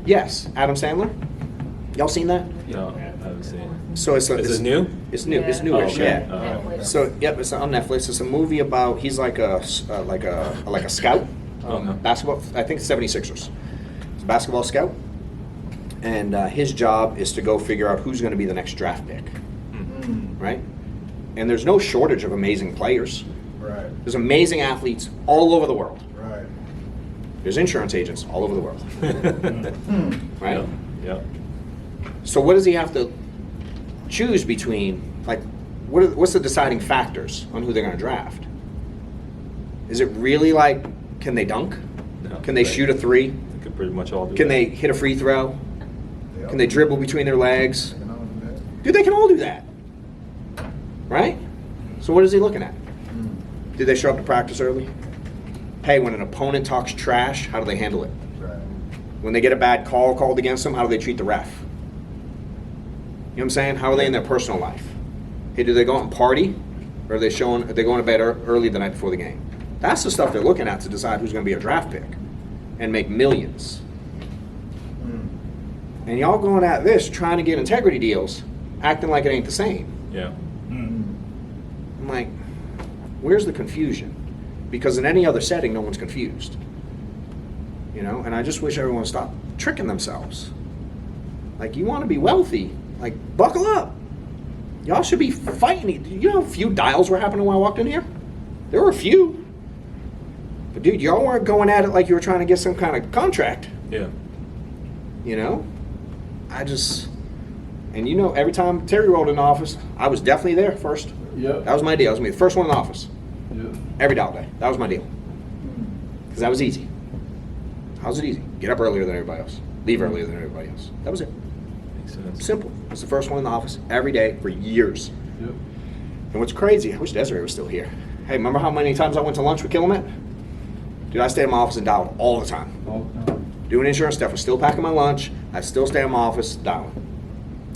yes, Adam Sandler. Y'all seen that? No, I haven't seen it. So it's Is it new? It's new. It's Yeah. newish, Oh, okay. yeah. So yep, it's on Netflix. It's a movie about he's like a scout, Okay. basketball. I think 76ers. He's a basketball scout, and his job is to go figure out who's going to be the next draft pick, right? And there's no shortage of amazing players. Right. There's amazing athletes all over the world. Right. There's insurance agents all over the world, right? Yeah. Yeah. So what does he have to choose between? Like, what's the deciding factors on who they're going to draft? Is it really like, can they dunk? No, Can they right. shoot a 3? They could pretty much all do Can that. they hit a free throw? Yep. Can they dribble between their legs? You know, that- Dude, they can all do that, right? So what is he looking at? Did they show up to practice early? Hey, when an opponent talks trash, how do they handle it? Right. When they get a bad call called against them, how do they treat the ref? You know what I'm saying? How are they in their personal life? Hey, do they go out and party? Or are they going to bed early the night before the game? That's the stuff they're looking at to decide who's going to be a draft pick and make millions. And y'all going at this trying to get integrity deals, acting like it ain't the same. Yeah. I'm like, where's the confusion? Because in any other setting, no one's confused. You know, and I just wish everyone would stop tricking themselves. Like, you want to be wealthy, like, buckle up. Y'all should be fighting. You know how few dials were happening when I walked in here? There were a few. But dude, y'all weren't going at it like you were trying to get some kind of contract. Yeah. You know? And you know, every time Terry rolled in the office, I was definitely there first. Yep. That was my deal. I was going to be the first one in the office. Yep. Every dial day. That was my deal. Because that was easy. How's it easy? Get up earlier than everybody else. Leave earlier than everybody else. That was it. Makes sense. Simple. I was the first one in the office every day for years. Yep. And what's crazy, I wish Desiree was still here. Hey, remember how many times I went to lunch with Killamette? Dude, I stayed in my office and dialed all the time. All the time. Doing insurance stuff, I was still packing my lunch. I still stay in my office dialing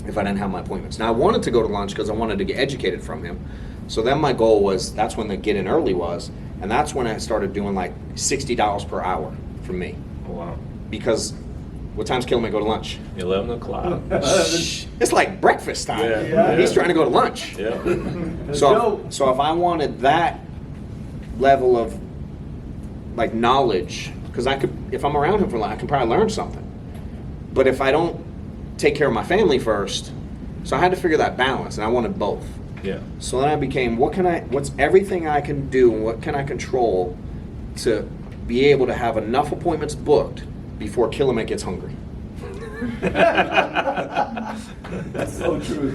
if I didn't have my appointments. Now, I wanted to go to lunch because I wanted to get educated from him. So then my goal was, that's when the get in early was, and that's when I started doing like $60 per hour for me. Oh, wow. Because what time's Killamette go to lunch? 11 o'clock. It's like breakfast time. Yeah. He's trying to go to lunch. Yeah. So if I wanted that level of like knowledge, because I could, if I'm around him for a lot, I can probably learn something. But if I don't take care of my family first, so I had to figure that balance, and I wanted both. Yeah. So then I became, what's everything I can do, and what can I control to be able to have enough appointments booked before Killamette gets hungry? That's so true.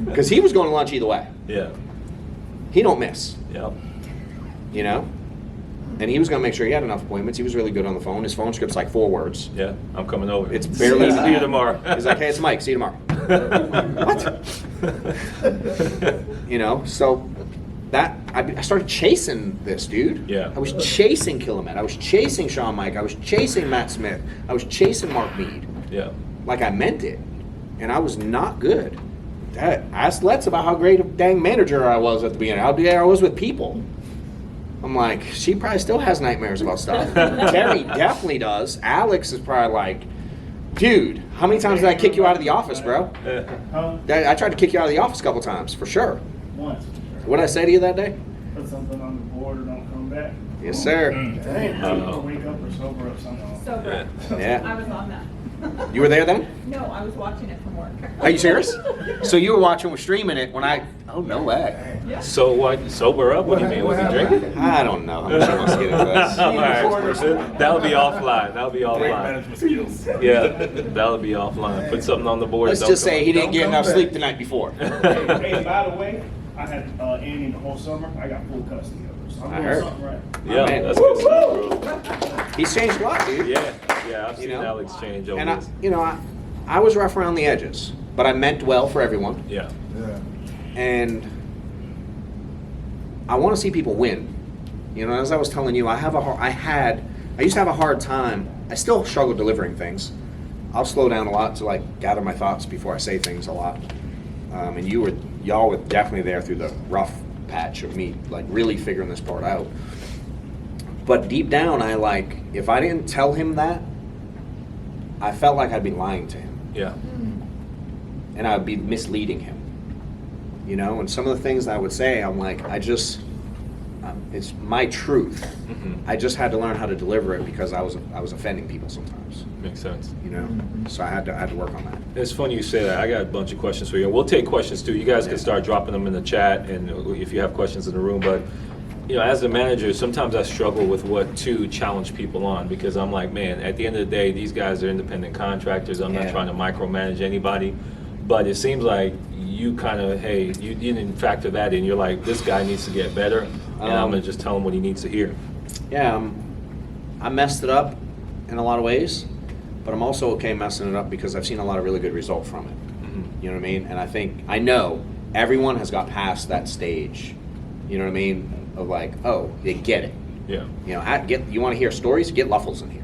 Because he was going to lunch either way. Yeah. He don't miss, Yep. you know? And he was going to make sure he had enough appointments. He was really good on the phone. His phone script's like 4 words. Yeah. I'm coming over. It's barely See you tomorrow. He's like, hey, it's Mike. See you tomorrow. What? You know, so that I started chasing this dude. Yeah. I was chasing Killamette. I was chasing Sean Mike. I was chasing Matt Smith. I was chasing Mark Mead. Yeah. Like I meant it. And I was not good. I asked Let's about how great a dang manager I was at the beginning. How good I was with people. I'm like, she probably still has nightmares about stuff. Terry definitely does. Alex is probably like, dude, how many times did I kick you out of the office, bro? Huh? I tried to kick you out of the office a couple times, for sure. Once. What did I say to you that day? Put something on the board or don't come back. Yes, sir. Dang, Uh-oh. wake up or sober up somehow. Sober. Yeah. I was on that. You were there then? No, I was watching it from work. Are you serious? So you were watching, was streaming it when I, oh, no way. So what? Sober up? What do you mean? Was he drinking? I don't know how much he wants to get into this. All right. That'll be offline. That'll be Great offline. management skills. Yeah, that'll be offline. Put something on the board. Let's Don't just come say on. he didn't get Don't enough come sleep back. the night before. Hey, by the way, I had Annie the whole summer. I got full custody of her. So I'm I doing heard. something right. Yeah, Man. that's good stuff, bro. He's changed a lot, dude. Yeah, I've You seen know? Alex change over And this. I was rough around the edges, but I meant well for everyone. Yeah, Yeah. And I want to see people win. You know, as I was telling you, I used to have a hard time. I still struggle delivering things. I'll slow down a lot to like gather my thoughts before I say things a lot. And y'all were definitely there through the rough patch of me, like really figuring this part out. But deep down, if I didn't tell him that, I felt like I'd be lying to him. yeah, And I would be misleading him. You know, and some of the things I would say, I'm like, it's my truth. Mhm. I just had to learn how to deliver it because I was offending people sometimes. makes sense. You know, so I had to work on that. It's funny you say that. I got a bunch of questions for you. We'll take questions too. You guys can start dropping them in the chat, and if you have questions in the room. But you know, as a manager, sometimes I struggle with what to challenge people on because I'm like, man, at the end of the day, these guys are independent contractors. I'm not Yeah. trying to micromanage anybody. But it seems like you kind of, hey, you didn't factor that in. You're like, this guy needs to get better, and I'm going to just tell him what he needs to hear. Yeah, I messed it up in a lot of ways, but I'm also okay messing it up because I've seen a lot of really good result from it. Mhm. You know what I mean? And I know everyone has got past that stage. You know what I mean? Of like, oh, they get it. Yeah. You know, you want to hear stories? Get Luffles in here.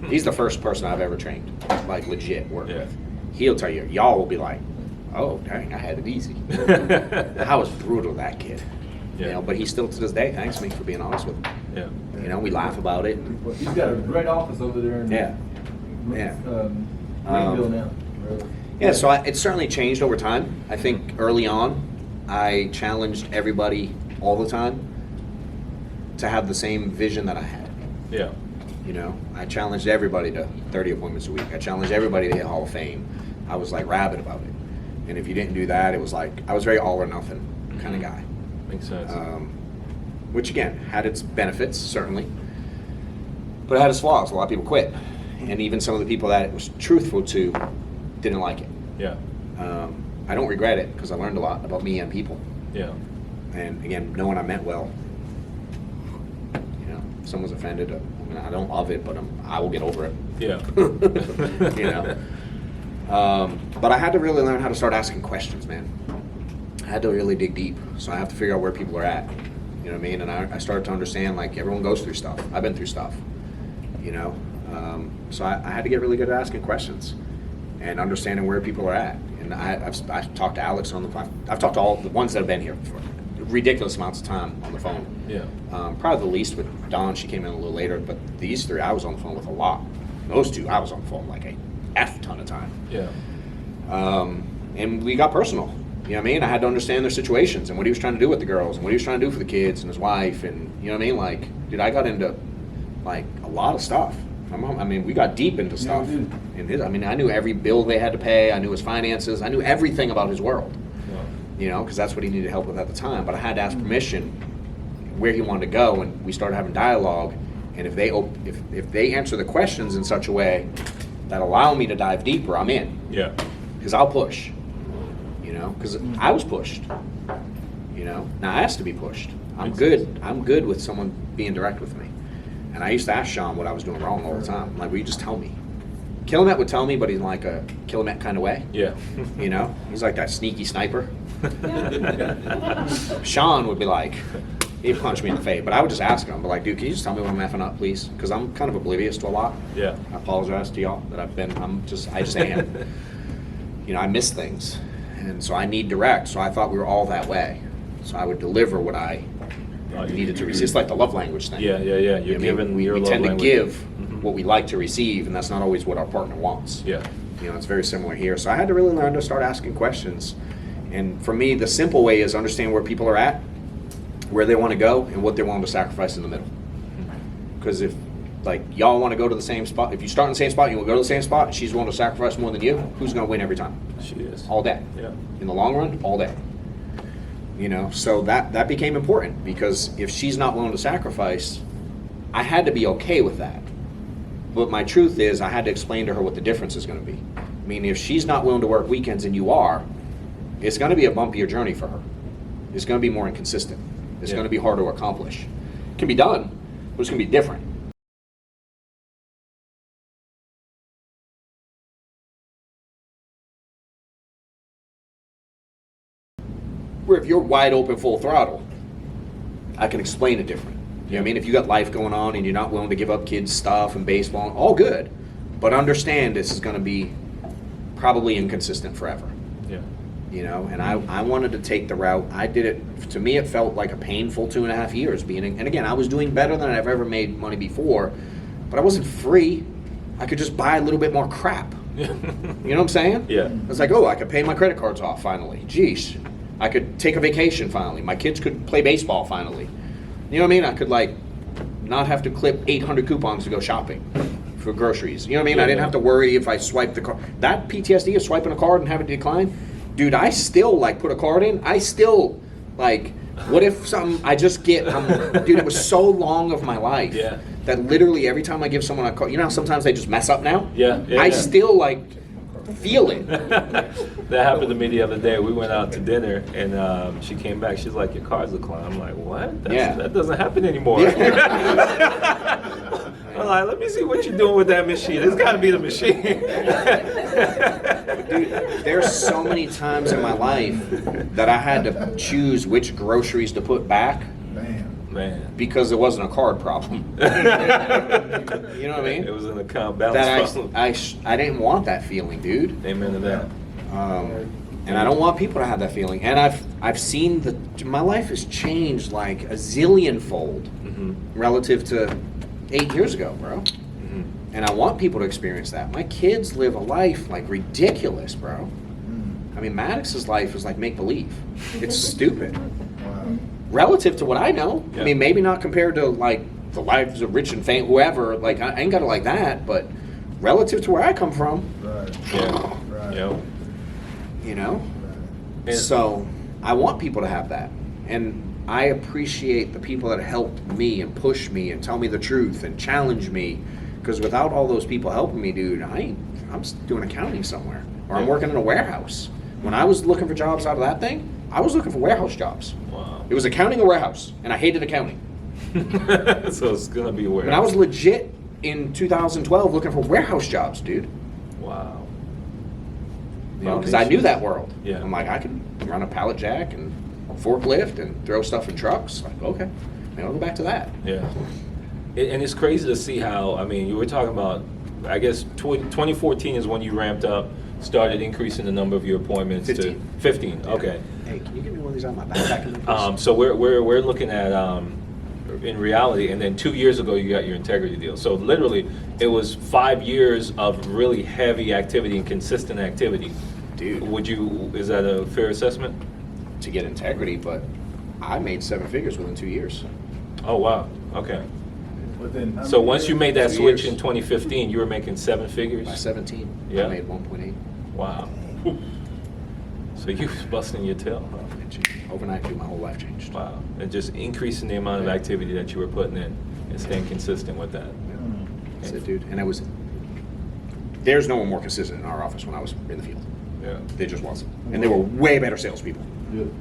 He's the first person I've ever trained, like legit work Yeah. with. He'll tell you, y'all will be like, oh, dang, I had it easy. I was brutal, that kid. Yeah. You know, but he still to this day thanks me for being honest with him. Yeah. You know, we laugh about it. Well, he's got a great office over there in Yeah. Yeah. Greenville now. Yeah, so it certainly changed over time. I think early on, I challenged everybody all the time to have the same vision that I had. Yeah. You know, I challenged everybody to 30 appointments a week. I challenged everybody to hit Hall of Fame. I was like rabid about it. And if you didn't do that, it was like, I was very all or nothing kind of guy. Makes sense. Which again, had its benefits, certainly. But it had its flaws. A lot of people quit. And even some of the people that it was truthful to didn't like it. Yeah. I don't regret it because I learned a lot about me and people. Yeah. And again, knowing I meant well. You know, if someone's offended, I mean, I don't love it, but I will get over it. Yeah. You know. But I had to really learn how to start asking questions, man. I had to really dig deep. So I have to figure out where people are at. You know what I mean? And I started to understand, like, everyone goes through stuff. I've been through stuff. You know? So I had to get really good at asking questions and understanding where people are at. And I've talked to Alex on the phone. I've talked to all the ones that have been here for ridiculous amounts of time on the phone. Yeah. Probably the least with Dawn. She came in a little later. But these three, I was on the phone with a lot. Those two, I was on the phone like a F ton of time. Yeah. And we got personal. You know what I mean? I had to understand their situations and what he was trying to do with the girls and what he was trying to do for the kids and his wife. And you know what I mean? Like, dude, I got into like a lot of stuff. I mean, we got deep into stuff. Yeah, I mean, I knew every bill they had to pay. I knew his finances. I knew everything about his world. Yeah. You know, because that's what he needed help with at the time. But I had to ask permission where he wanted to go, and we started having dialogue. And if they answer the questions in such a way that allow me to dive deeper, I'm in. Yeah. Because I'll push. You know, because I was pushed. You know, now I asked to be pushed. I'm good with someone being direct with me. And I used to ask Sean what I was doing wrong all the time. I'm like, will you just tell me? Killamette would tell me, but he's like a Killamette kind of way. Yeah. You know, he's like that sneaky sniper. Sean would be like, he'd punch me in the face, but I would just ask him, but like, dude, can you just tell me when I'm effing up, please? Because I'm kind of oblivious to a lot. Yeah. I apologize to y'all that I just am. You know, I miss things. And so I need direct. So I thought we were all that way. So I would deliver what I needed to receive. It's like the love language thing. Yeah. You know You're what I mean? giving we your love tend language. to give Mhm. what we like to receive, and that's not always what our partner wants. Yeah. You know, it's very similar here. So I had to really learn to start asking questions. And for me, the simple way is understand where people are at, where they want to go, and what they're willing to sacrifice in the middle. Because if, like, y'all want to go to the same spot, if you start in the same spot, you will go to the same spot, and she's willing to sacrifice more than you, who's going to win every time? She is. All day. Yeah. In the long run, all day. You know, so that became important, because if she's not willing to sacrifice, I had to be okay with that. But my truth is, I had to explain to her what the difference is going to be. I mean, if she's not willing to work weekends and you are, it's going to be a bumpier journey for her. It's going to be more inconsistent. It's Yeah. going to be harder to accomplish. It can be done, but it's going to be different. Where if you're wide open, full throttle, I can explain it different. You know what I mean? If you got life going on and you're not willing to give up kids' stuff and baseball, all good. But understand this is going to be probably inconsistent forever. Yeah. You know, and I wanted to take the route. I did it, to me it felt like a painful 2.5 years being, and again, I was doing better than I've ever made money before, but I wasn't free. I could just buy a little bit more crap. You know what I'm saying? Yeah. I was like, oh, I could pay my credit cards off finally. Jeez. I could take a vacation finally. My kids could play baseball finally. You know what I mean? I could like not have to clip 800 coupons to go shopping for groceries. You know what I mean? Yeah, I didn't yeah. have to worry if I swiped the card. That PTSD of swiping a card and having it decline, dude, I still like put a card in. I still like, what if something, I just get, dude, it was so long of my life Yeah. that literally every time I give someone a card, you know how sometimes they just mess up now? Yeah, yeah, I yeah. still like feel it. That happened to me the other day. We went out to dinner, and she came back. She's like, "Your car's declined." I'm like, "What? That doesn't happen anymore." I'm like, "Let me see what you're doing with that machine. It's got to be the machine." Dude, there's so many times in my life that I had to choose which groceries to put back. Man. Man. because it wasn't a card problem. You know what I mean? It was an account balance problem. I didn't want that feeling, dude. Amen to that. And I don't want people to have that feeling. And I've seen my life has changed like a zillion fold relative to 8 years ago, bro. And I want people to experience that. My kids live a life like ridiculous, bro. I mean, Maddox's life is like make believe. It's stupid. Relative to what I know. Yeah. I mean, maybe not compared to like the lives of rich and famous, whoever. Like I ain't got it like that, but relative to where I come from, Right. Yeah. Right. Yeah. you know. And- So I want people to have that, and I appreciate the people that helped me and push me and tell me the truth and challenge me. Because without all those people helping me, dude, I'm doing accounting somewhere, or I'm Yeah. working in a warehouse. When I was looking for jobs out of that thing, I was looking for warehouse jobs. Wow. It was accounting or warehouse, and I hated accounting. So it's gonna be weird. And I was legit in 2012 looking for warehouse jobs, dude. Wow. You know, because I knew that world. Yeah. I'm like, I can run a pallet jack and forklift and throw stuff in trucks. Like, okay, maybe I'll go back to that. Yeah. And it's crazy to see how, I mean, you were talking about, I guess 2014 is when you ramped up, started increasing the number of your appointments 15. to 15. Okay. Hey, can you give me one of these on my backpack? So we're looking at in reality, and then 2 years ago you got your integrity deal. So literally, it was 5 years of really heavy activity and consistent activity. Dude. Is that a fair assessment? To get integrity, but I made 7 figures within 2 years. Oh wow. Okay. Within how So many once you years? made that 2 switch years. in 2015, you were making 7 figures. By 17, Yeah. I made 1.8. Wow. So you was busting your tail. Huh? Overnight, dude, my whole life changed. Wow. And just increasing the amount of activity that you were putting in and staying consistent with that. That's it, dude. And there's no one more consistent in our office when I was in the field. Yeah. There just wasn't. And they were way better salespeople. Good.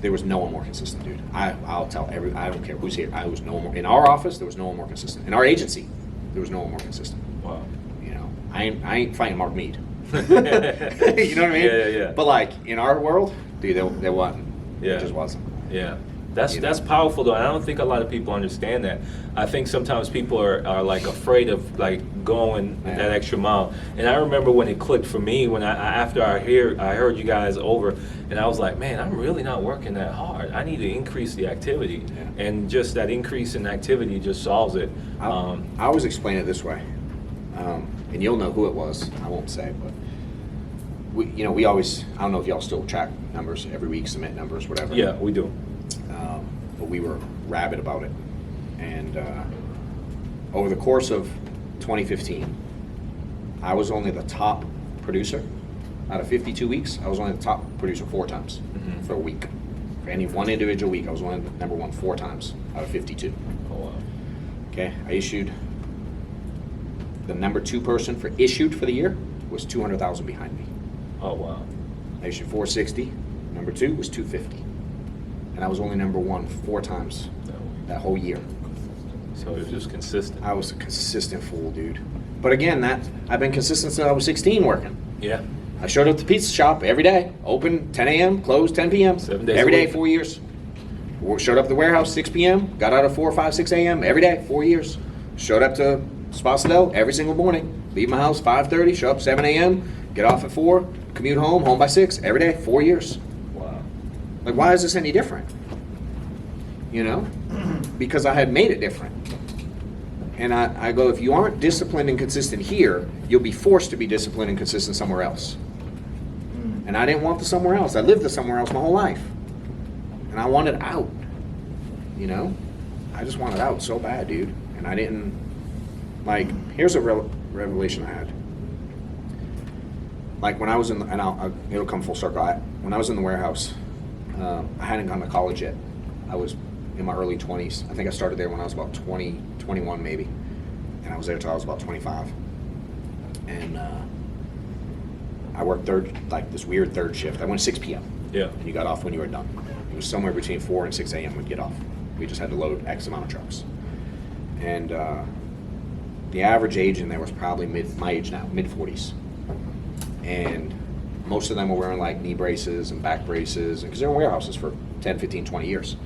There was no one more consistent, dude. I'll tell I don't care who's here. I was no one more in our office. There was no one more consistent. In our agency, there was no one more consistent. Wow. You know, I ain't fighting Mark Mead. You know what I mean? Yeah. But like in our world, dude, there wasn't. Yeah. It just wasn't. Yeah. That's You know? that's powerful though. I don't think a lot of people understand that. I think sometimes people are like afraid of like going Yeah. that extra mile. And I remember when it clicked for me when after I heard you guys over, and I was like, man, I'm really not working that hard. I need to increase the activity, Yeah. and just that increase in activity just solves it. I always explain it this way, and you'll know who it was. I won't say, but we always. I don't know if y'all still track numbers every week, submit numbers, whatever. Yeah, we do. But we were rabid about it, and over the course of 2015, I was only the top producer out of 52 weeks. I was only the top producer 4 times for a week. For any one individual week, I was only number 1 4 times out of 52. Oh wow. Okay, I issued. The number 2 person for issued for the year was 200,000 behind me. Oh wow. I issued 460. Number 2 was 250, and I was only number 1 4 times that whole year. So it was just consistent. I was a consistent fool, dude. But again, I've been consistent since I was 16 working. Yeah. I showed up to the pizza shop every day, open 10 a.m., closed 10 p.m. 7 days every a day, week. 4 years. Showed up at the warehouse 6 p.m., got out at 4, 5, 6 a.m. every day, 4 years. Showed up to Spotsdale every single morning. Leave my house 5:30, show up 7 a.m., get off at 4, commute home by 6 every day, 4 years. Wow. Like, why is this any different? You know? Because I had made it different. And I go, if you aren't disciplined and consistent here, you'll be forced to be disciplined and consistent somewhere else. And I didn't want the somewhere else. I lived the somewhere else my whole life. And I wanted out. You know? I just wanted out so bad, dude. And I didn't, like, here's a revelation I had. Like when I was in, it'll come full circle. When I was in the warehouse, I hadn't gone to college yet. I was in my early 20s. I think I started there when I was about 20, 21 maybe. And I was there till I was about 25. And I worked this weird third shift. I went 6 p.m. Yeah. And you got off when you were done. It was somewhere between 4 and 6 a.m. we'd get off. We just had to load X amount of trucks. And the average age in there was probably my age now, mid-40s. And most of them were wearing like knee braces and back braces, because they're in warehouses for 10, 15, 20 years.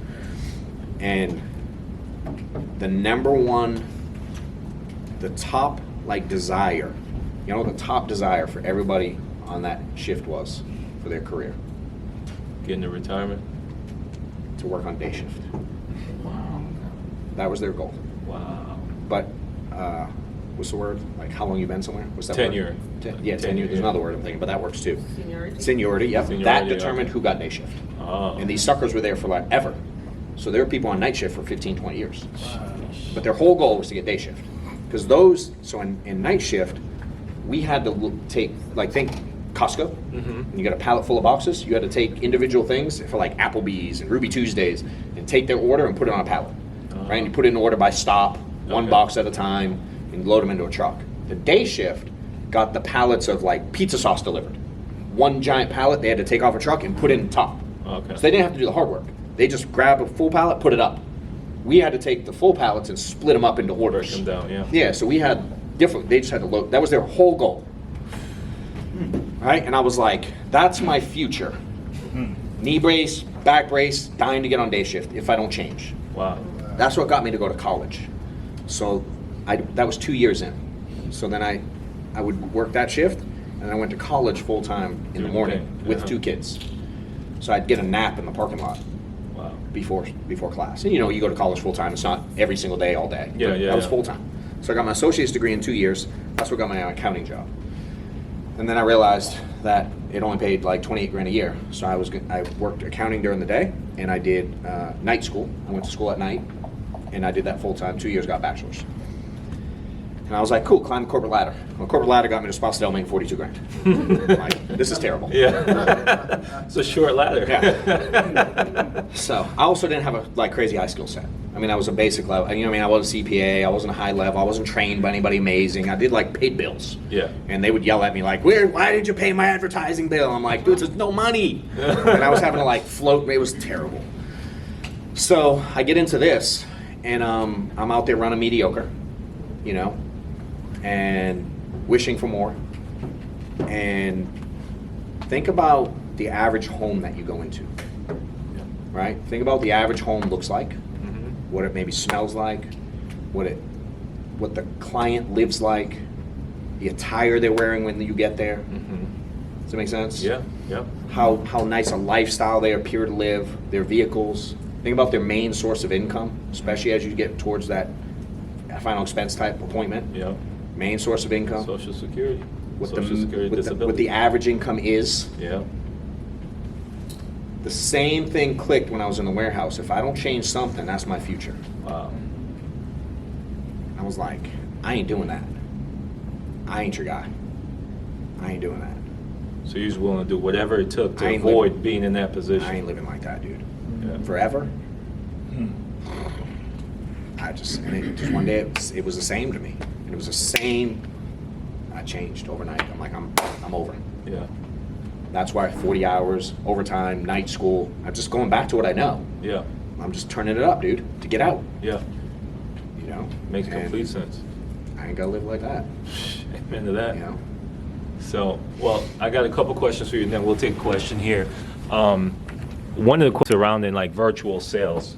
And the number one, the top like desire, you know, the top desire for everybody on that shift was for their career Getting to retirement. to work on day shift. That was their goal. Wow. But what's the word? Like how long you been somewhere? What's that Tenure. word? Tenure. There's yeah. another word I'm thinking, but that works too. Seniority. Seniority. Yep. Seniority, That yeah. determined who got day shift. Oh. And these suckers were there for like ever. So there were people on night shift for 15, 20 years. But their whole goal was to get day shift. Because those, so in night shift, we had to take, like think Costco, and you got a pallet full of boxes, you had to take individual things for like Applebee's and Ruby Tuesdays and take their order and put it on a pallet. Right? And you put it in order by stop, one Okay. box at a time, and load them into a truck. The day shift got the pallets of like pizza sauce delivered. One giant pallet they had to take off a truck and put in the top. Okay. So they didn't have to do the hard work. They just grab a full pallet, put it up. We had to take the full pallets and split them up into orders. Break them down, yeah. Yeah, so we had different, they just had to load, that was their whole goal. Right? And I was like, that's my future. Knee brace, back brace, dying to get on day shift if I don't change. Wow. That's what got me to go to college. So that was 2 years in. So then I would work that shift, and I went to college full time in the Doing morning thing, with uh-huh. 2 kids. So I'd get a nap in the parking lot Wow. before class. And you know, you go to college full time. It's not every single day, all day. Yeah, But yeah, I was yeah. full time. So I got my associate's degree in 2 years. That's what got my accounting job. And then I realized that it only paid like 28 grand a year. So I worked accounting during the day, and I did night school. I went to school at night, and I did that full time. 2 years, got a bachelor's. And I was like, cool, climb the corporate ladder. Well, corporate ladder got me to Spotsdale making 42 grand. Like, this is terrible. Yeah. It's a short ladder. Yeah. So I also didn't have a like crazy high skill set. I mean, I was a basic level. You know what I mean? I wasn't CPA. I wasn't a high level. I wasn't trained by anybody amazing. I did like paid bills. Yeah. And they would yell at me like, why did you pay my advertising bill? I'm like, dude, there's no money. And I was having to like float. It was terrible. So I get into this, and I'm out there running mediocre, you know, and wishing for more. And think about the average home that you go into, right? Think about what the average home looks like, what it maybe smells like, what the client lives like, the attire they're wearing when you get there. Does that make sense? Yeah. Yeah. How nice a lifestyle they appear to live, their vehicles. Think about their main source of income, especially as you get towards that final expense type appointment. Yeah. Main source of income. Social Security. What Social Security, what disability. the average income is. Yeah. The same thing clicked when I was in the warehouse. If I don't change something, that's my future. Wow. I was like, I ain't doing that. I ain't your guy. I ain't doing that. So you're just willing to do whatever it took to I ain't avoid living- being in that position. I ain't living like that, dude. Yeah. Forever. Just one day it was the same to me, and it was the same. I changed overnight. I'm like, I'm over. Yeah. That's why 40 hours overtime, night school. I'm just going back to what I know. Yeah. I'm just turning it up, dude, to get out. Yeah. You know, Makes And complete sense. I ain't gotta live like that. Amen to that. You know. So, well, I got a couple questions for you, and then we'll take a question here. One of the questions surrounding like virtual sales,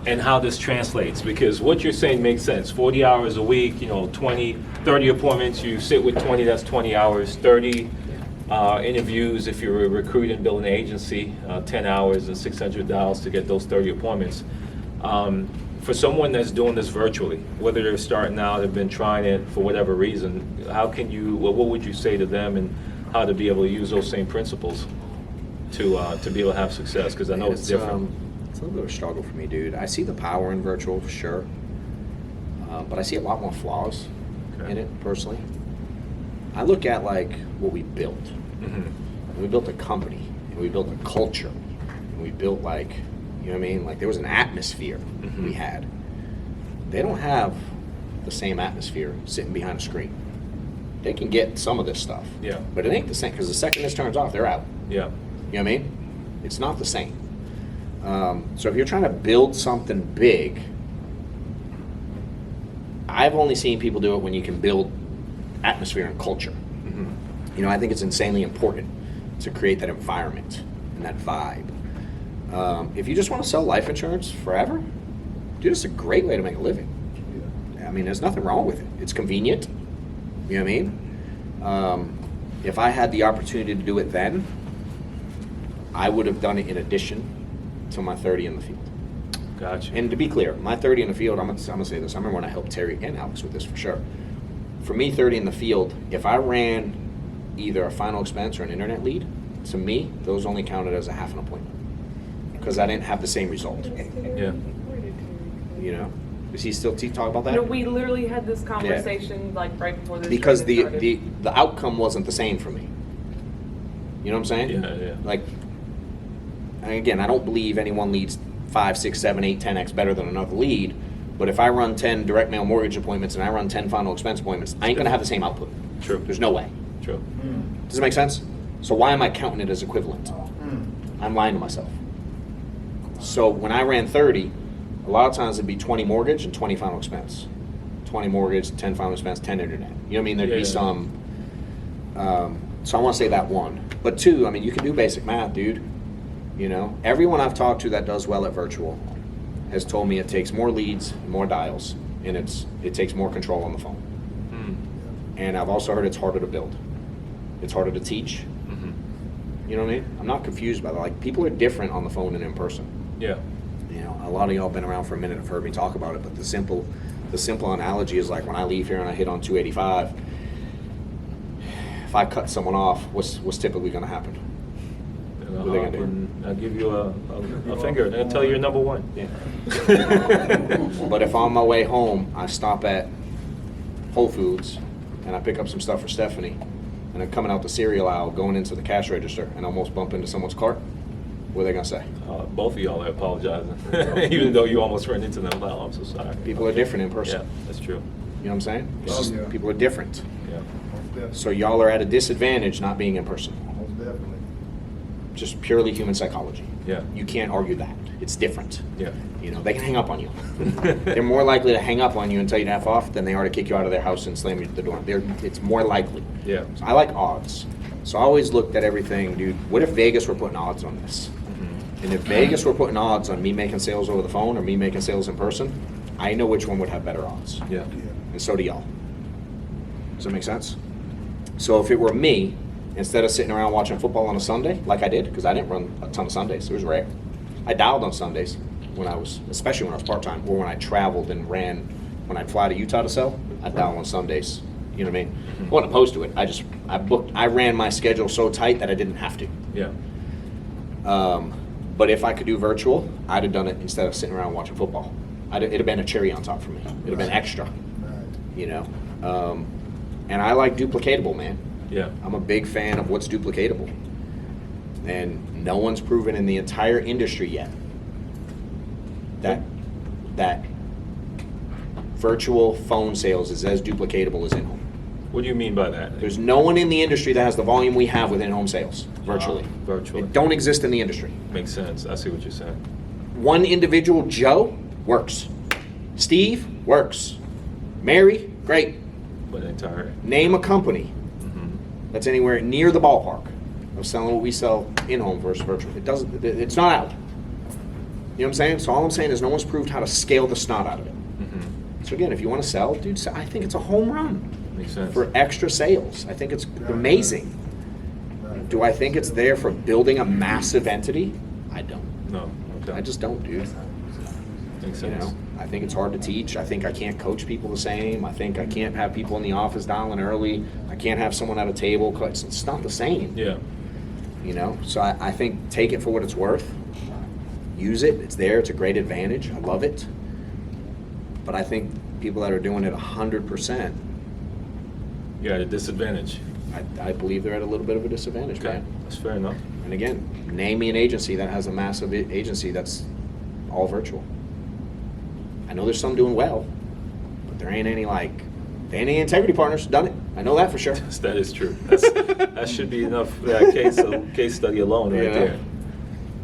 and how this translates, because what you're saying makes sense. 40 hours a week, 30 appointments, you sit with 20, that's 20 hours, 30 interviews if you're a recruit and building an agency, 10 hours and $600 to get those 30 appointments. For someone that's doing this virtually, whether they're starting out, have been trying it for whatever reason, what would you say to them, and how to be able to use those same principles to be able to have success? Because I know it's different. It's a little bit of a struggle for me, dude. I see the power in virtual for sure, but I see a lot more flaws in it personally. I look at like what we built. We built a company, and we built a culture, and we built like, you know what I mean? Like there was an atmosphere we had. They don't have the same atmosphere sitting behind a screen. They can get some of this stuff, Yeah. but it ain't the same, because the second this turns off, they're out. Yeah. You know what I mean? It's not the same. So if you're trying to build something big, I've only seen people do it when you can build atmosphere and culture. You know, I think it's insanely important to create that environment and that vibe. If you just want to sell life insurance forever, dude, it's a great way to make a living. I mean, there's nothing wrong with it. It's convenient. You know what I mean? If I had the opportunity to do it then, I would have done it in addition to my 30 in the field. Gotcha. And to be clear, my 30 in the field, I'm gonna say this. I remember when I helped Terry and Alex with this for sure. For me, 30 in the field, if I ran either a final expense or an internet lead, to me, those only counted as a half an appointment because I didn't have the same result. Yeah. You know, is he still talk about that? No, we literally had this conversation like right before this. Because training started. the outcome wasn't the same for me. You know what I'm saying? Yeah. Like, and again, I don't believe anyone leads 5, 6, 7, 8, 10x better than another lead. But if I run 10 direct mail mortgage appointments and I run 10 final expense appointments, I ain't gonna have the same output. True. There's no way. True. Does it make sense? So why am I counting it as equivalent? I'm lying to myself. So when I ran 30, a lot of times it'd be 20 mortgage and 20 final expense. 20 mortgage, 10 final expense, 10 internet. You know what I mean? There'd be some. So I want to say that one. But two, I mean, you can do basic math, dude. You know, everyone I've talked to that does well at virtual has told me it takes more leads, more dials, and it takes more control on the phone. And I've also heard it's harder to build. It's harder to teach. You know what I mean? I'm not confused by that. Like, people are different on the phone and in person. Yeah. You know, a lot of y'all have been around for a minute have heard me talk about it, but the simple analogy is like when I leave here and I hit on 285, if I cut someone off, what's typically going to happen? And What are they gonna do? and I'll give you a finger and I'll tell you you're number one. Yeah. But if on my way home, I stop at Whole Foods and I pick up some stuff for Stephanie, and I'm coming out the cereal aisle, going into the cash register, and almost bump into someone's cart, what are they going to say? Both of y'all are apologizing, even though you almost ran into them. Well, I'm so sorry. People are different in person. Yeah, that's true. You know what I'm saying? It's Oh, just, yeah. people are different. Yeah. So y'all are at a disadvantage not being in person. Most definitely. Just purely human psychology. Yeah. You can't argue that. It's different. Yeah. You know, they can hang up on you. They're more likely to hang up on you and tell you to F off than they are to kick you out of their house and slam you to the door. It's more likely. Yeah. So I like odds. So I always looked at everything, dude, what if Vegas were putting odds on this? And if Vegas were putting odds on me making sales over the phone or me making sales in person, I know which one would have better odds. Yeah. And so do y'all. Does that make sense? So if it were me, instead of sitting around watching football on a Sunday, like I did, because I didn't run a ton of Sundays, it was rare. I dialed on Sundays especially when I was part-time, or when I traveled and ran, when I'd fly to Utah to sell, I'd dial on Sundays. You know what I mean? I wasn't opposed to it. I ran my schedule so tight that I didn't have to. Yeah. But if I could do virtual, I'd have done it instead of sitting around watching football. It'd have been a cherry on top for me. It'd have been extra, you know? And I like duplicatable, man. Yeah. I'm a big fan of what's duplicatable. And no one's proven in the entire industry yet that virtual phone sales is as duplicatable as in-home. What do you mean by that? There's no one in the industry that has the volume we have with in-home sales, virtually. Virtually. It don't exist in the industry. Makes sense. I see what you're saying. One individual, Joe, works. Steve, works. Mary, great. But entire. Name a company that's anywhere near the ballpark of selling what we sell in-home versus virtual. It's not out. You know what I'm saying? So all I'm saying is no one's proved how to scale the snot out of it. So again, if you want to sell, dude, I think it's a home run Makes sense. for extra sales. I think it's amazing. Do I think it's there for building a massive entity? I don't. No. Okay. I just don't, dude. Makes You sense. know, I think it's hard to teach. I think I can't coach people the same. I think I can't have people in the office dialing early. I can't have someone at a table. It's not the same. Yeah. You know, so I think take it for what it's worth. Use it. It's there. It's a great advantage. I love it. But I think people that are doing it 100%, You're at a disadvantage. I believe they're at a little bit of a disadvantage, Okay. man. That's fair enough. And again, name me an agency that has a massive agency that's all virtual. I know there's some doing well, but there ain't any integrity partners done it. I know that for sure. That is true. That should be enough for that case study alone right Yeah. there.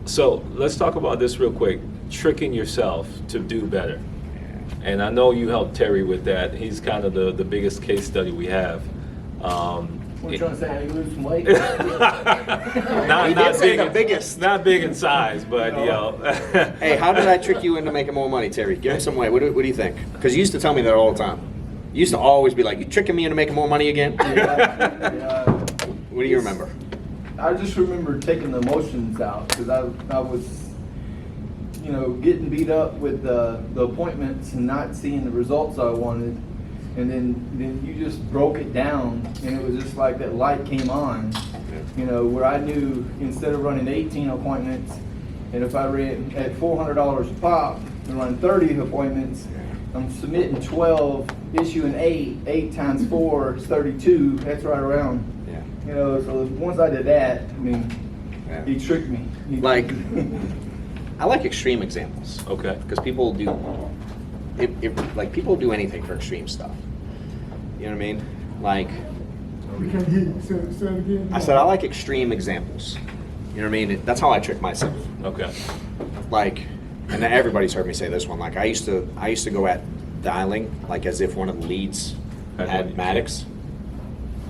So let's talk about this real quick. Tricking yourself to do better. And I know you helped Terry with that. He's kind of the biggest case study we have. What you trying to say? I need to lose some weight? Not, He did not say big, the biggest. Not big in size, but you know. Hey, how did I trick you into making more money, Terry? Give him some way. What do you think? Because you used to tell me that all the time. You used to always be like, "You tricking me into making more money again?" Yeah. What do you remember? I just remember taking the emotions out because I was, you know, getting beat up with the appointments and not seeing the results I wanted. And then you just broke it down, and it was just like that light came on, you know, where I knew instead of running 18 appointments, and if I ran at $400 a pop and run 30 appointments, I'm submitting 12, issuing 8 times 4 is 32. That's right around. Yeah. You know, so once I did that, I mean, Yeah. he tricked me. Like, I like extreme examples. Okay. Because people do, like people do anything for extreme stuff. You know what I mean? Like, We can't hear you. Say it again. I said I like extreme examples. You know what I mean? That's how I trick myself. Okay. Like, and everybody's heard me say this one. Like I used to go at dialing like as if one of the leads had Maddox.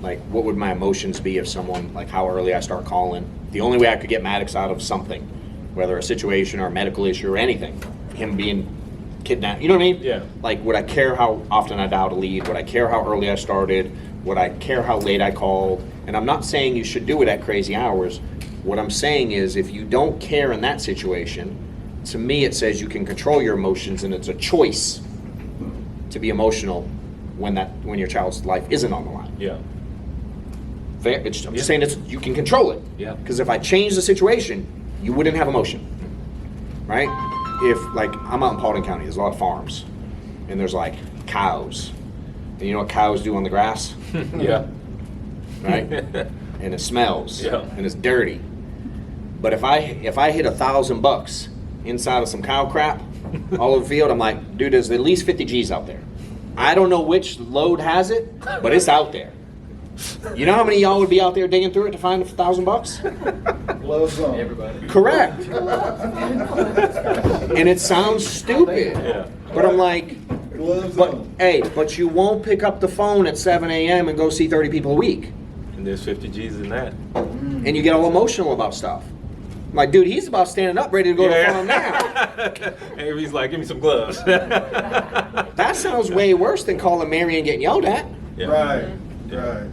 Like, what would my emotions be if someone, like how early I start calling? The only way I could get Maddox out of something, whether a situation or a medical issue or anything, him being kidnapped, you know what I mean? Yeah. Like, would I care how often I dialed a lead? Would I care how early I started? Would I care how late I called? And I'm not saying you should do it at crazy hours. What I'm saying is if you don't care in that situation, to me it says you can control your emotions and it's a choice to be emotional when your child's life isn't on the line. Yeah. I'm just saying you can control it. Yeah. Because if I change the situation, you wouldn't have emotion, right? If, like, I'm out in Paulding County, there's a lot of farms, and there's, like, cows. And you know what cows do on the grass? Yeah. Right? And it smells. Yeah. And it's dirty. But if I hit $1,000 inside of some cow crap all over the field, I'm like, dude, there's at least 50 G's out there. I don't know which load has it, but it's out there. You know how many of y'all would be out there digging through it to find $1,000? Gloves on. Everybody. Correct. And it sounds stupid. Yeah. But I'm like, Gloves but on. hey, but you won't pick up the phone at 7 a.m. and go see 30 people a week. And there's 50 G's in that. And you get all emotional about stuff. I'm like, dude, he's about standing up ready to go to the phone now. And he's like, give me some gloves. That sounds way worse than calling Mary and getting yelled at. Yeah. Right.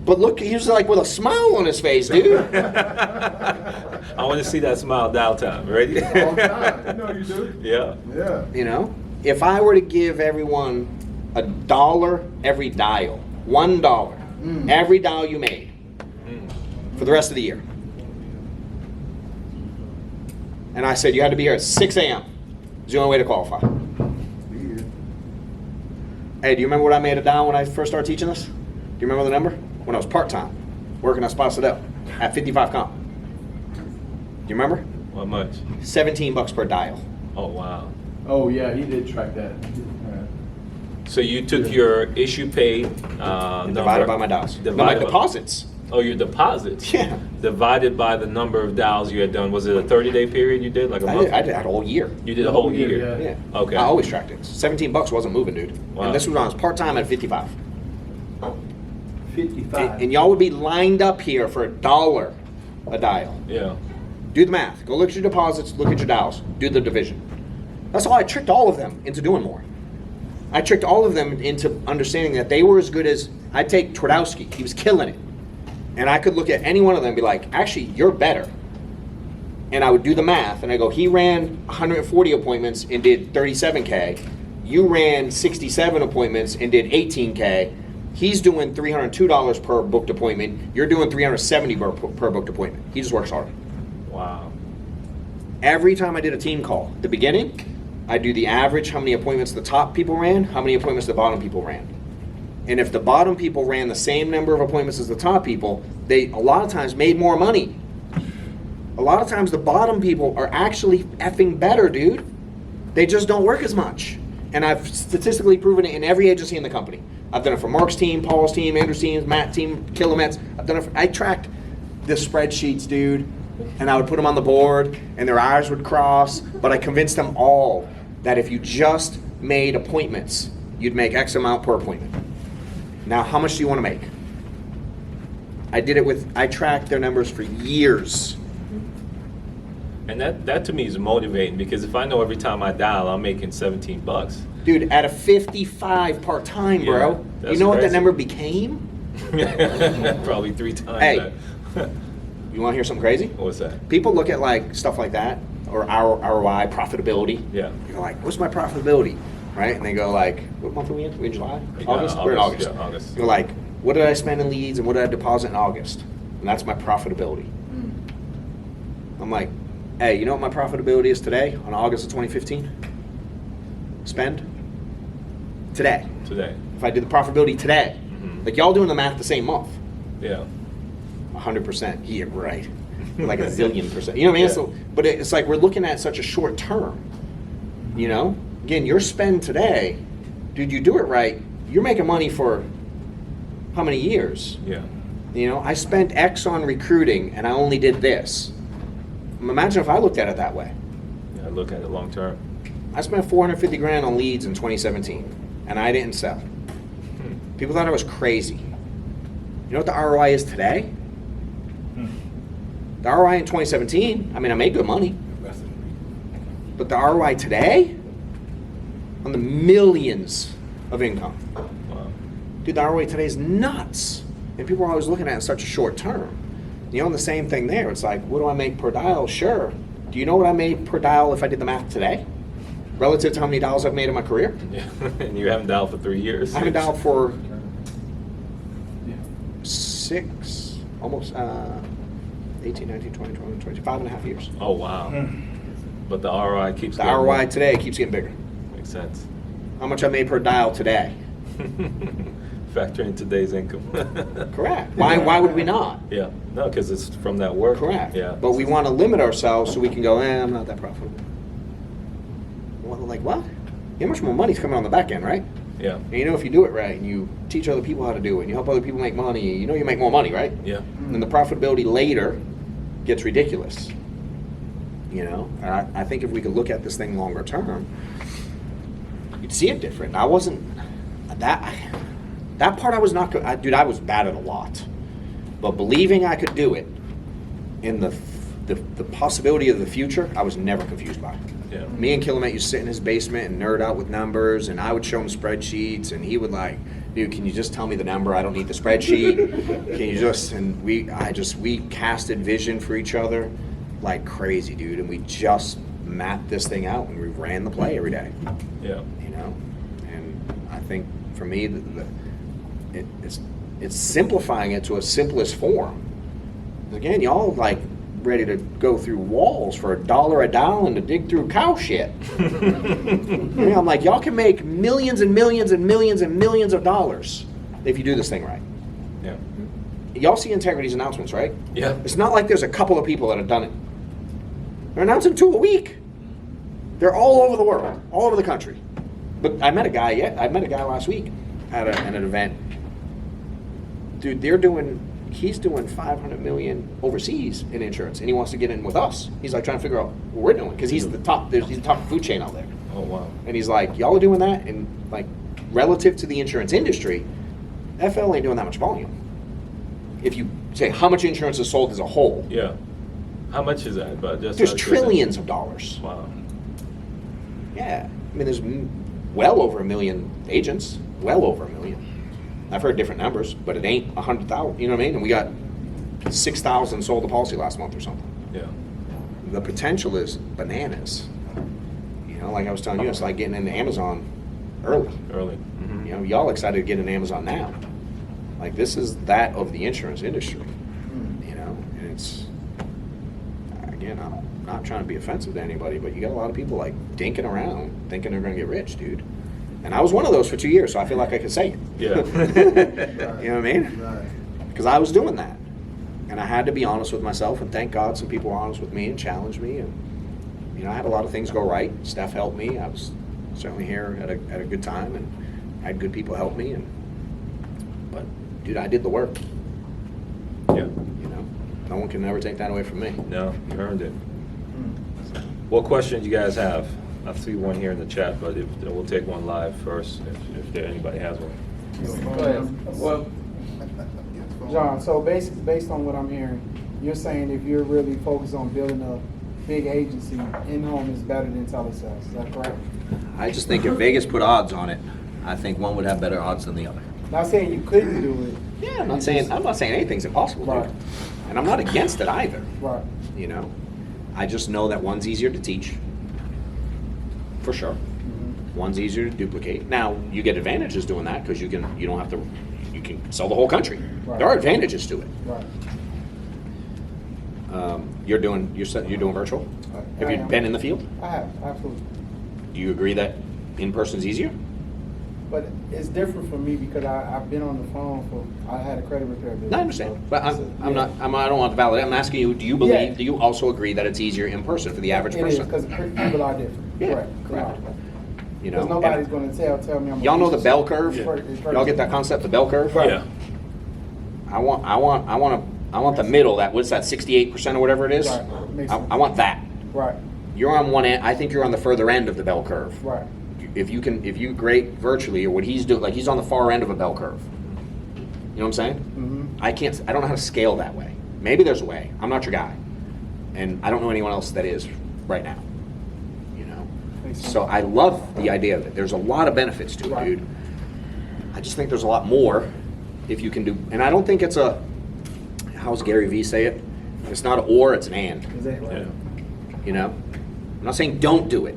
But look, he's like with a smile on his face, dude. I want to see that smile dial time. Ready? All the time. You know you do. Yeah. Yeah. You know, if I were to give everyone $1 every dial, $1 every dial you made for the rest of the year, and I said you had to be here at 6 a.m. It's the only way to qualify. Hey, do you remember what I made a dial when I first started teaching this? Do you remember the number? When I was part-time, working at Sposadell at 55 comp. Do you remember? What much? $17 per dial. Oh, wow. Oh yeah, he did track that. So you took your issue paid And divided by my dials. No, my Divided by- deposits. Oh, your deposits. Yeah. Divided by the number of dials you had done. Was it a 30-day period you did? Like a month? I did a whole year. You did a whole year. Yeah. Yeah. Okay. I always tracked it. $17 wasn't moving, dude. Wow. And this was when I was part-time at 55. 55. And y'all would be lined up here for $1 a dial. Yeah. Do the math. Go look at your deposits, look at your dials, do the division. That's all. I tricked all of them into doing more. I tricked all of them into understanding that they were as good as, I'd take Twardowski. He was killing it. And I could look at any one of them and be like, actually, you're better. And I would do the math, and I go, he ran 140 appointments and did 37K. You ran 67 appointments and did 18K. He's doing $302 per booked appointment. You're doing $370 per booked appointment. He just works harder. Wow. Every time I did a team call, at the beginning, I do the average, how many appointments the top people ran, how many appointments the bottom people ran. And if the bottom people ran the same number of appointments as the top people, they a lot of times made more money. A lot of times the bottom people are actually effing better, dude. They just don't work as much. And I've statistically proven it in every agency in the company. I've done it for Mark's team, Paul's team, Andrew's team, Matt's team, Kilomet's. I tracked the spreadsheets, dude, and I would put them on the board, and their eyes would cross, but I convinced them all that if you just made appointments, you'd make X amount per appointment. Now, how much do you want to make? I tracked their numbers for years. And that to me is motivating, because if I know every time I dial I'm making $17. Dude, at a 55 part-time, bro, Yeah, you that's know what that crazy. number became? Probably 3 times Hey. that. You want to hear something crazy? What's that? People look at like stuff like that, or ROI, profitability. Yeah. You're like, what's my profitability? Right? And they go like, what month are we in? We're in July? August? We're in August. Yeah, August. You're like, what did I spend in leads and what did I deposit in August? And that's my profitability. I'm like, hey, you know what my profitability is today on August of 2015? Spend? Today. Today. If I did the profitability today, like y'all doing the math the same month. Yeah. 100%. Yeah, right. Like a zillion percent. You know what I mean? Yeah. So, but it's like we're looking at such a short term. You know? Again, your spend today, dude, you do it right, you're making money for how many years? Yeah. You know, I spent X on recruiting and I only did this. Imagine if I looked at it that way. Yeah, I look at it long term. I spent 450 grand on leads in 2017 and I didn't sell. People thought I was crazy. You know what the ROI is today? The ROI in 2017, I mean, I made good money. But the ROI today, on the millions of income. Wow. Dude, the ROI today is nuts. And people are always looking at it in such a short term. You know, the same thing there. It's like, what do I make per dial? Sure. Do you know what I made per dial if I did the math today? Relative to how many dials I've made in my career? Yeah. And you haven't dialed for 3 years. I haven't dialed for 18, 19, 20, 21, 22, 5.5 years. Oh wow. But the ROI keeps The getting ROI more. today keeps getting bigger. Makes sense. How much I made per dial today? Factor in today's income. Correct. Why would we not? Yeah. No, because it's from that work. Correct. Yeah. But we want to limit ourselves so we can go, I'm not that profitable. Well, like what? How much more money's coming on the back end, right? Yeah. And you know, if you do it right and you teach other people how to do it and you help other people make money, you know you make more money, right? Yeah. And the profitability later gets ridiculous. You know? And I think if we could look at this thing longer term, you'd see it different. I wasn't, that part I was not, dude, I was bad at a lot. But believing I could do it in the possibility of the future, I was never confused by it. Yeah. Me and Killamet used to sit in his basement and nerd out with numbers, and I would show him spreadsheets, and he would like, dude, can you just tell me the number? I don't need the spreadsheet. Can you just, and we casted vision for each other like crazy, dude, and we just mapped this thing out, and we ran the play every day, Yeah. you know? And I think for me, it's simplifying it to a simplest form. Again, y'all like ready to go through walls for $1 a dial and to dig through cow shit. You know, I'm like, y'all can make millions and millions and millions and millions of dollars if you do this thing right. Yeah. Y'all see Integrity's announcements, right? Yeah. It's not like there's a couple of people that have done it. They're announcing 2 a week. They're all over the world, all over the country. But I met a guy last week at an event. Dude, he's doing 500 million overseas in insurance, and he wants to get in with us. He's like trying to figure out what we're doing because he's the top food chain out there. Oh wow. And he's like, y'all are doing that, and like relative to the insurance industry, FL ain't doing that much volume. If you say how much insurance is sold as a whole, Yeah. How much is that? But just there's trillions of dollars. Wow. Yeah, I mean, there's well over 1 million agents, well over 1 million. I've heard different numbers, but it ain't 100,000. You know what I mean? And we got 6,000 sold the policy last month or something. Yeah. The potential is bananas. You know, like I was telling you, it's like getting into Amazon early. Early. Mm-hmm. You know, y'all excited to get into Amazon now. Like this is that of the insurance industry. You know, and it's again, I'm not trying to be offensive to anybody, but you got a lot of people like dinking around, thinking they're going to get rich, dude. And I was one of those for 2 years, so I feel like I can say it. Yeah. You know what I mean? Right. Because I was doing that, and I had to be honest with myself. And thank God, some people were honest with me and challenged me. And you know, I had a lot of things go right. Steph helped me. I was certainly here at a good time, and had good people help me. But dude, I did the work. Yeah. You know, no one can ever take that away from me. No, you earned it. What questions you guys have? I see one here in the chat, but we'll take one live first if anybody has one. Go ahead. Well, John, so based on what I'm hearing, you're saying if you're really focused on building a big agency, in-home is better than telesales, is that correct? I just think if Vegas put odds on it, I think one would have better odds than the other. Not saying you couldn't do it. Yeah, I'm not saying anything's impossible, dude. Right. And I'm not against it either. Right. You know, I just know that one's easier to teach, for sure. One's easier to duplicate. Now you get advantages doing that because you don't have to. You can sell the whole country. Right. There are advantages to it. Right. You're doing virtual. Have I you am. been in the field? I have, absolutely. Do you agree that in person's easier? But it's different for me because I've been on the phone I had a credit repair business. No, I understand, so- but so, I yeah. don't want to validate. I'm asking you. Do you believe? Yeah. Do you also agree that it's easier in person for the average It is, person? because people are different. Yeah, Correct. correct. You know, Because nobody's and going to tell me I'm. y'all know the bell curve. Yeah. Y'all get that concept, the bell curve. Yeah. I want the middle. What's that? 68% or whatever it is. Right. Makes I sense. want that. Right, You're on one end. I think you're on the further end of the bell curve. right. If you grade virtually or what he's doing, like he's on the far end of a bell curve. You know what I'm saying? Mm-hmm. I don't know how to scale that way. Maybe there's a way. I'm not your guy, and I don't know anyone else that is right now. You know, Makes sense. so I love the idea of it. There's a lot of benefits to it, Right. dude. I just think there's a lot more if you can do, and I don't think it's a. How's Gary Vee say it? It's not an or, it's an and. Exactly. Yeah. You know, I'm not saying don't do it.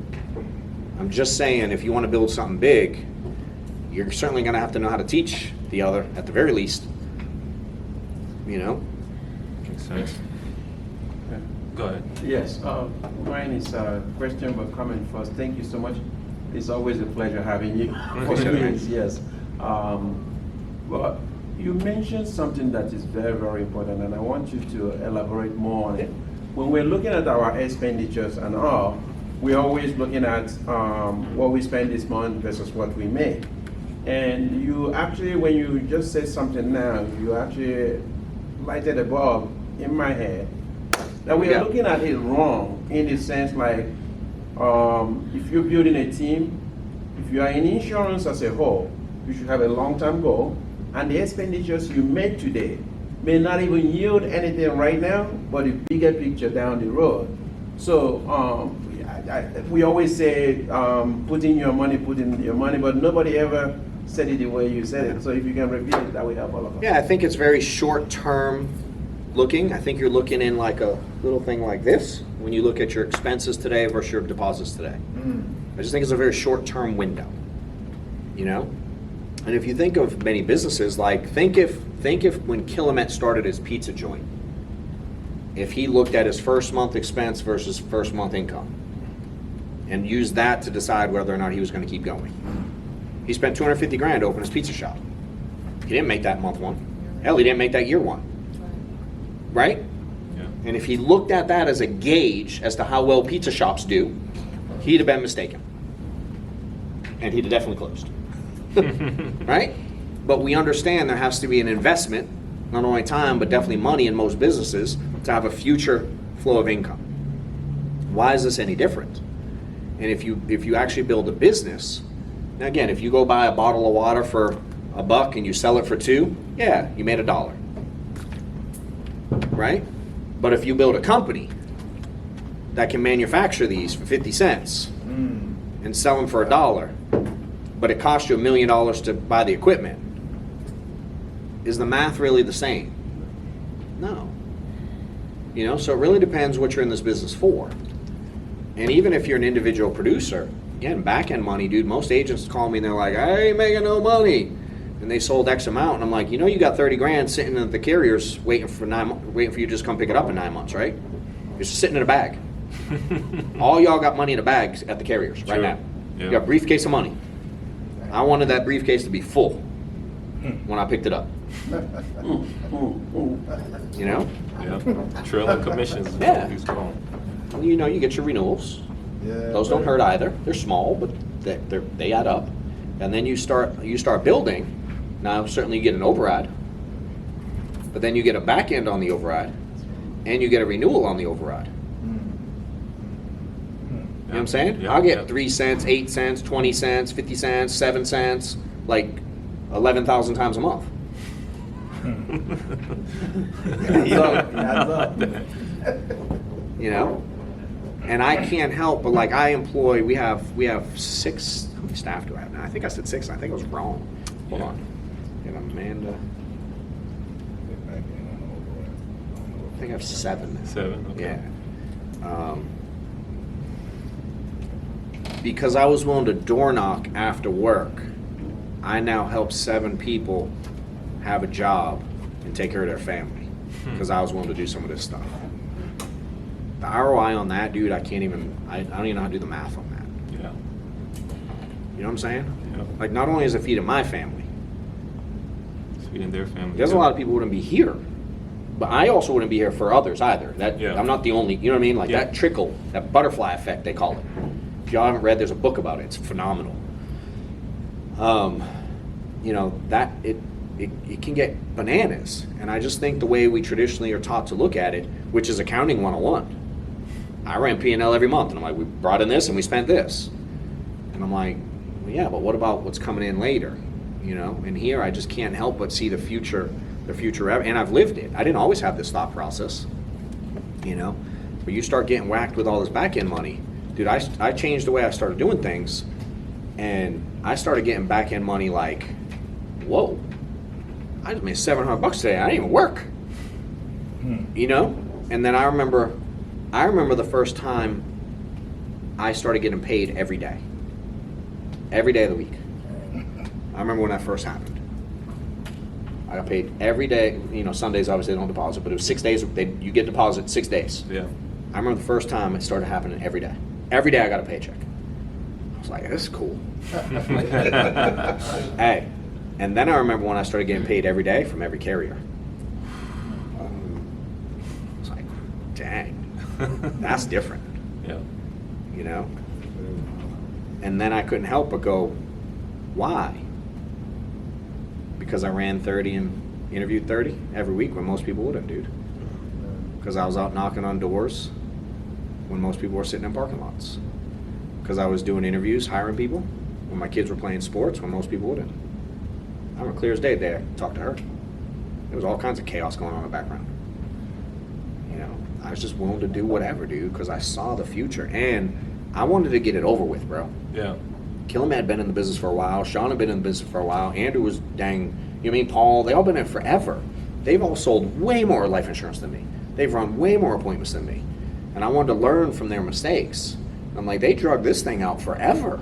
I'm just saying if you want to build something big, you're certainly going to have to know how to teach the other at the very least. You know? Makes sense. Go ahead. Yes, mine is a question but comment first. Thank you so much. It's always a pleasure having you. For Appreciate it, me, yes. Well, you mentioned something that is very, very important, and I want you to elaborate more on it. When we're looking at our expenditures and all, we're always looking at what we spend this month versus what we make. And you actually, when you just said something now, you actually lighted a bulb in my head that we are Yeah. looking at it wrong in the sense like if you're building a team, if you are in insurance as a whole, you should have a long-term goal, and the expenditures you make today may not even yield anything right now, but a bigger picture down the road. So we always say put in your money, but nobody ever said it the way you said it. So if you can repeat it, that will help all of us. Yeah, I think it's very short-term looking. I think you're looking in like a little thing like this when you look at your expenses today versus your deposits today. I just think it's a very short-term window, you know? And if you think of many businesses, like think if when Killamet started his pizza joint, if he looked at his first month expense versus first month income and used that to decide whether or not he was going to keep going. He spent $250,000 to open his pizza shop. He didn't make that month one. Hell, he didn't make that year one. Right? Yeah. And if he looked at that as a gauge as to how well pizza shops do, he'd have been mistaken. And he'd have definitely closed. Right? But we understand there has to be an investment, not only time, but definitely money in most businesses to have a future flow of income. Why is this any different? And if you actually build a business, now again, if you go buy a bottle of water for $1 and you sell it for $2, yeah, you made $1. Right? But if you build a company that can manufacture these for 50 cents and sell them for $1, but it costs you $1 million to buy the equipment, is the math really the same? No. You know, so it really depends what you're in this business for. And even if you're an individual producer, again, back-end money, dude, most agents call me and they're like, I ain't making no money. And they sold X amount, and I'm like, you know, you got 30 grand sitting at the carriers waiting for you to just come pick it up in 9 months, right? It's just sitting in a bag. All y'all got money in a bag at the carriers right True. now. Yeah. You got a briefcase of money. I wanted that briefcase to be full when I picked it up. You know? Yeah. Trailing commissions. Yeah. He's going. You know, you get your renewals. Yeah. Those don't hurt either. They're small, but they add up. And then you start building. Now, certainly you get an override, but then you get a back end on the override, and you get a renewal on the override. You know what I'm saying? Yeah, I'll get yeah. 3 cents, 8 cents, 20 cents, 50 cents, 7 cents, like 11,000 times a month. Adds up, adds up. You know, and I can't help but like I employ. We have 6. How many staff do I have now? I think I said 6. I think I was wrong. Hold Yeah. on. And Amanda. I think I have 7. 7. Okay. Yeah. Because I was willing to door knock after work, I now help 7 people have a job and take care of their family. Because I was willing to do some of this stuff. The ROI on that, dude, I don't even know how to do the math on that. Yeah. You know what I'm saying? Yeah. Like, not only is it feeding my family, Feeding their family. there's a too. lot of people who wouldn't be here. But I also wouldn't be here for others either. Yeah. I'm not the only, you know what I mean? Like Yeah. that trickle, that butterfly effect, they call it. If y'all haven't read, there's a book about it. It's phenomenal. You know, that it can get bananas. And I just think the way we traditionally are taught to look at it, which is accounting 101. I ran P&L every month, and I'm like, we brought in this and we spent this. And I'm like, well, yeah, but what about what's coming in later? You know, and here I just can't help but see the future, and I've lived it. I didn't always have this thought process, you know, but you start getting whacked with all this back end money. Dude, I changed the way I started doing things, and I started getting back end money like, whoa, I just made $700 today. I didn't even work, you know? And then I remember the first time I started getting paid every day of the week. I remember when that first happened. I got paid every day. You know, Sundays obviously they don't deposit, but it was 6 days. You get deposit 6 days. Yeah. I remember the first time it started happening every day. Every day I got a paycheck. I was like, this is cool. Hey, and then I remember when I started getting paid every day from every carrier. I was like, dang, that's different, Yeah. you know? And then I couldn't help but go, why? Because I ran 30 and interviewed 30 every week when most people wouldn't, dude. Because I was out knocking on doors when most people were sitting in parking lots. Because I was doing interviews, hiring people when my kids were playing sports when most people wouldn't. I remember clear as day there, talked to her. There was all kinds of chaos going on in the background. You know, I was just willing to do whatever, dude, because I saw the future and I wanted to get it over with, bro. Yeah. Killam had been in the business for a while. Sean had been in the business for a while. Andrew was you know what I mean? Paul, they all been in it forever. They've all sold way more life insurance than me. They've run way more appointments than me. And I wanted to learn from their mistakes. I'm like, they drug this thing out forever.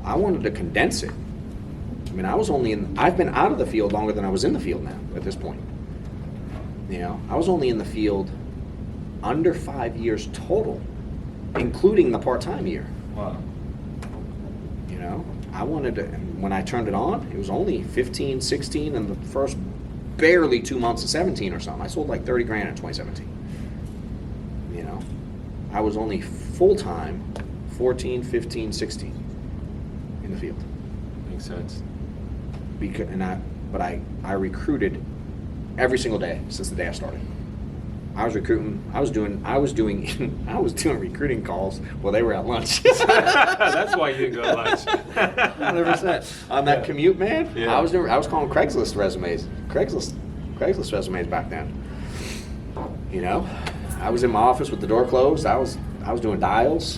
I wanted to condense it. I mean, I've been out of the field longer than I was in the field now at this point. You know, I was only in the field under 5 years total, including the part-time year. Wow. You know, I wanted to, when I turned it on, it was only 15, 16, and the first barely 2 months of 17 or something. I sold like 30 grand in 2017. You know, I was only full-time 14, 15, 16 in the field. Makes sense. But I recruited every single day since the day I started. I was recruiting. I was doing recruiting calls while they were at lunch. That's why you didn't go to lunch. 100%. On that commute, man. Yeah. I was calling Craigslist resumes. Craigslist resumes back then. You know, I was in my office with the door closed. I was doing dials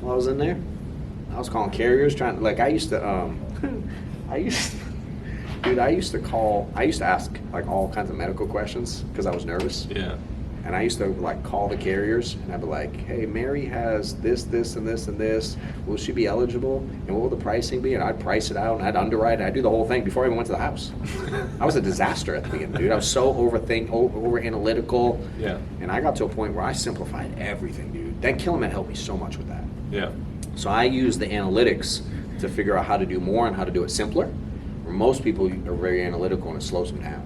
while I was in there. I was calling carriers I used to ask like all kinds of medical questions because I was nervous. Yeah. And I used to like call the carriers and I'd be like, hey, Mary has this, this, and this, and this. Will she be eligible? And what will the pricing be? And I'd price it out and I'd underwrite it. I'd do the whole thing before I even went to the house. I was a disaster at the beginning, dude. I was so over analytical. Yeah. And I got to a point where I simplified everything, dude. Then Killam helped me so much with that. Yeah. So I use the analytics to figure out how to do more and how to do it simpler. Where most people are very analytical and it slows them down.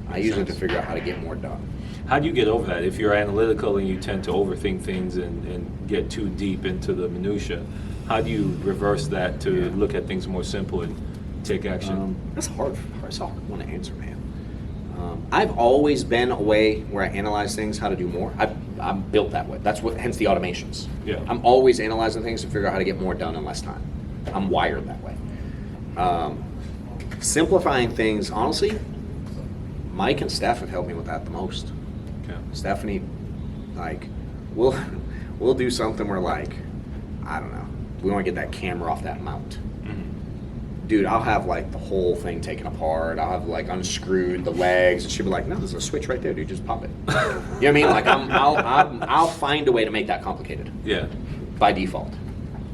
I use it to figure out how to get more done. How do you get over that? If you're analytical and you tend to overthink things and get too deep into the minutia, how do you reverse that to look at things more simple and take action? That's hard. That's a hard one to answer, man. I've always been a way where I analyze things, how to do more. I'm built that way. Hence the automations. Yeah. I'm always analyzing things to figure out how to get more done in less time. I'm wired that way. Simplifying things, honestly, Mike and Steph have helped me with that the most. Okay. Stephanie, like, we'll do something where, like, I don't know, we want to get that camera off that mount. Dude, I'll have like the whole thing taken apart. I'll have like unscrewed the legs, and she'll be like, "No, there's a switch right there, dude. Just pop it." You know what I mean? Like, I'll find a way to make that complicated. Yeah. By default,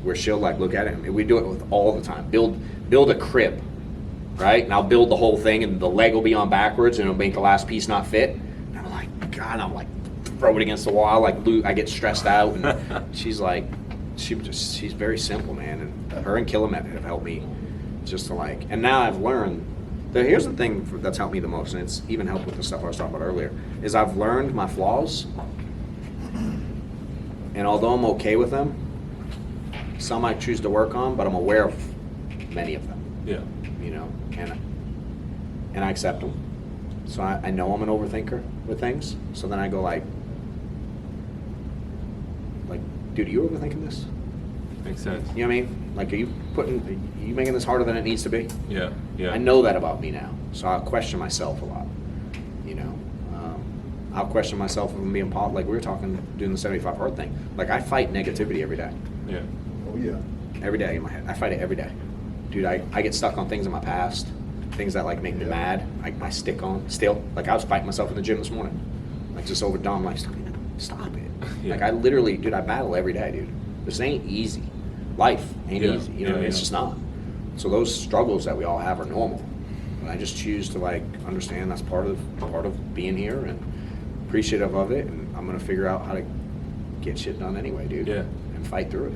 where she'll like look at it, and we do it with all the time. Build a crib, right? And I'll build the whole thing, and the leg will be on backwards, and it'll make the last piece not fit. And I'm like, God, I'm like, throw it against the wall. Like, I get stressed out, and she's like, she's very simple, man. And her and Killamet have helped me. Just to like, and now I've learned that here's the thing that's helped me the most, and it's even helped with the stuff I was talking about earlier, is I've learned my flaws, and although I'm okay with them, some I choose to work on, but I'm aware of many of them. Yeah. You know, and I accept them. So I know I'm an overthinker with things. So then I go like, dude, are you overthinking this? Makes sense. You know what I mean? Like, are you making this harder than it needs to be? Yeah. Yeah. I know that about me now, so I'll question myself a lot. You know, I'll question myself if I'm being like we were talking, doing the 75 hard thing. Like, I fight negativity every day. Yeah. Oh, yeah. Every day in my head, I fight it every day. Dude, I get stuck on things in my past, things that like make me mad. I stick on still. Like, I was fighting myself in the gym this morning, like just over dumb. Like, stop it. Yeah. Like, I literally, dude, I battle every day, dude. This ain't easy. Life ain't easy. You know what I mean? It's just not. So those struggles that we all have are normal. And I just choose to like understand that's part of being here and appreciative of it. And I'm gonna figure out how to get shit done anyway, dude. Yeah. And fight through it.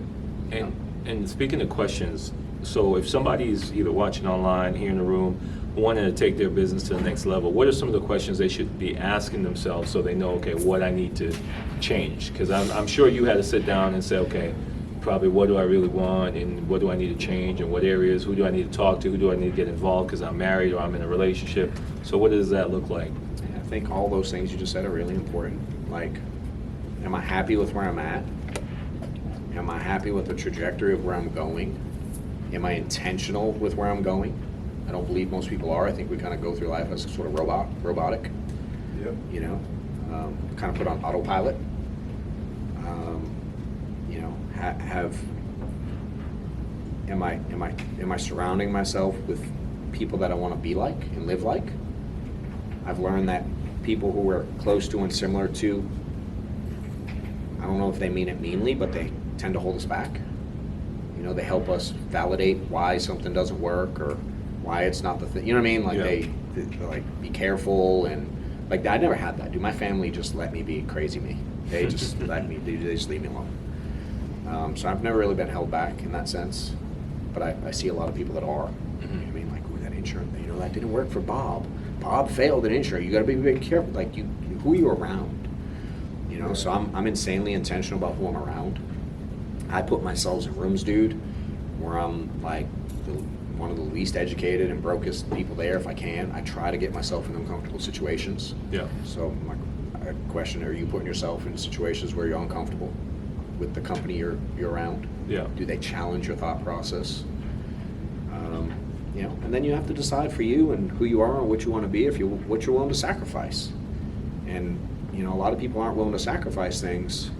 you know? And speaking of questions, so if somebody's either watching online, here in the room, wanting to take their business to the next level, what are some of the questions they should be asking themselves so they know, okay, what I need to change? Because I'm sure you had to sit down and say, okay, probably what do I really want, and what do I need to change, and what areas, who do I need to talk to, who do I need to get involved because I'm married or I'm in a relationship. So what does that look like? I think all those things you just said are really important. Like, am I happy with where I'm at? Am I happy with the trajectory of where I'm going? Am I intentional with where I'm going? I don't believe most people are. I think we kind of go through life as sort of robotic. Yep. You know, kind of put on autopilot. You know, am I surrounding myself with people that I want to be like and live like? I've learned that people who are close to and similar to, I don't know if they mean it meanly, but they tend to hold us back. You know, they help us validate why something doesn't work or why it's not the thing. You know what I mean? Like they're like, be careful, and like I never had that. Dude, my family just let me be crazy me. They just let me. They just leave me alone. So I've never really been held back in that sense. But I see a lot of people that are. You know what I mean? Like, ooh, that insurance. You know, that didn't work for Bob. Bob failed in insurance. You got to be very careful. Like, who you're around. You know, so I'm insanely intentional about who I'm around. I put myself in rooms, dude, where I'm like one of the least educated and brokest people there if I can. I try to get myself in uncomfortable situations. Yeah. So my question, are you putting yourself in situations where you're uncomfortable with the company you're around? Yeah. Do they challenge your thought process? You know, and then you have to decide for you and who you are and what you want to be, what you're willing to sacrifice. And, you know, a lot of people aren't willing to sacrifice things.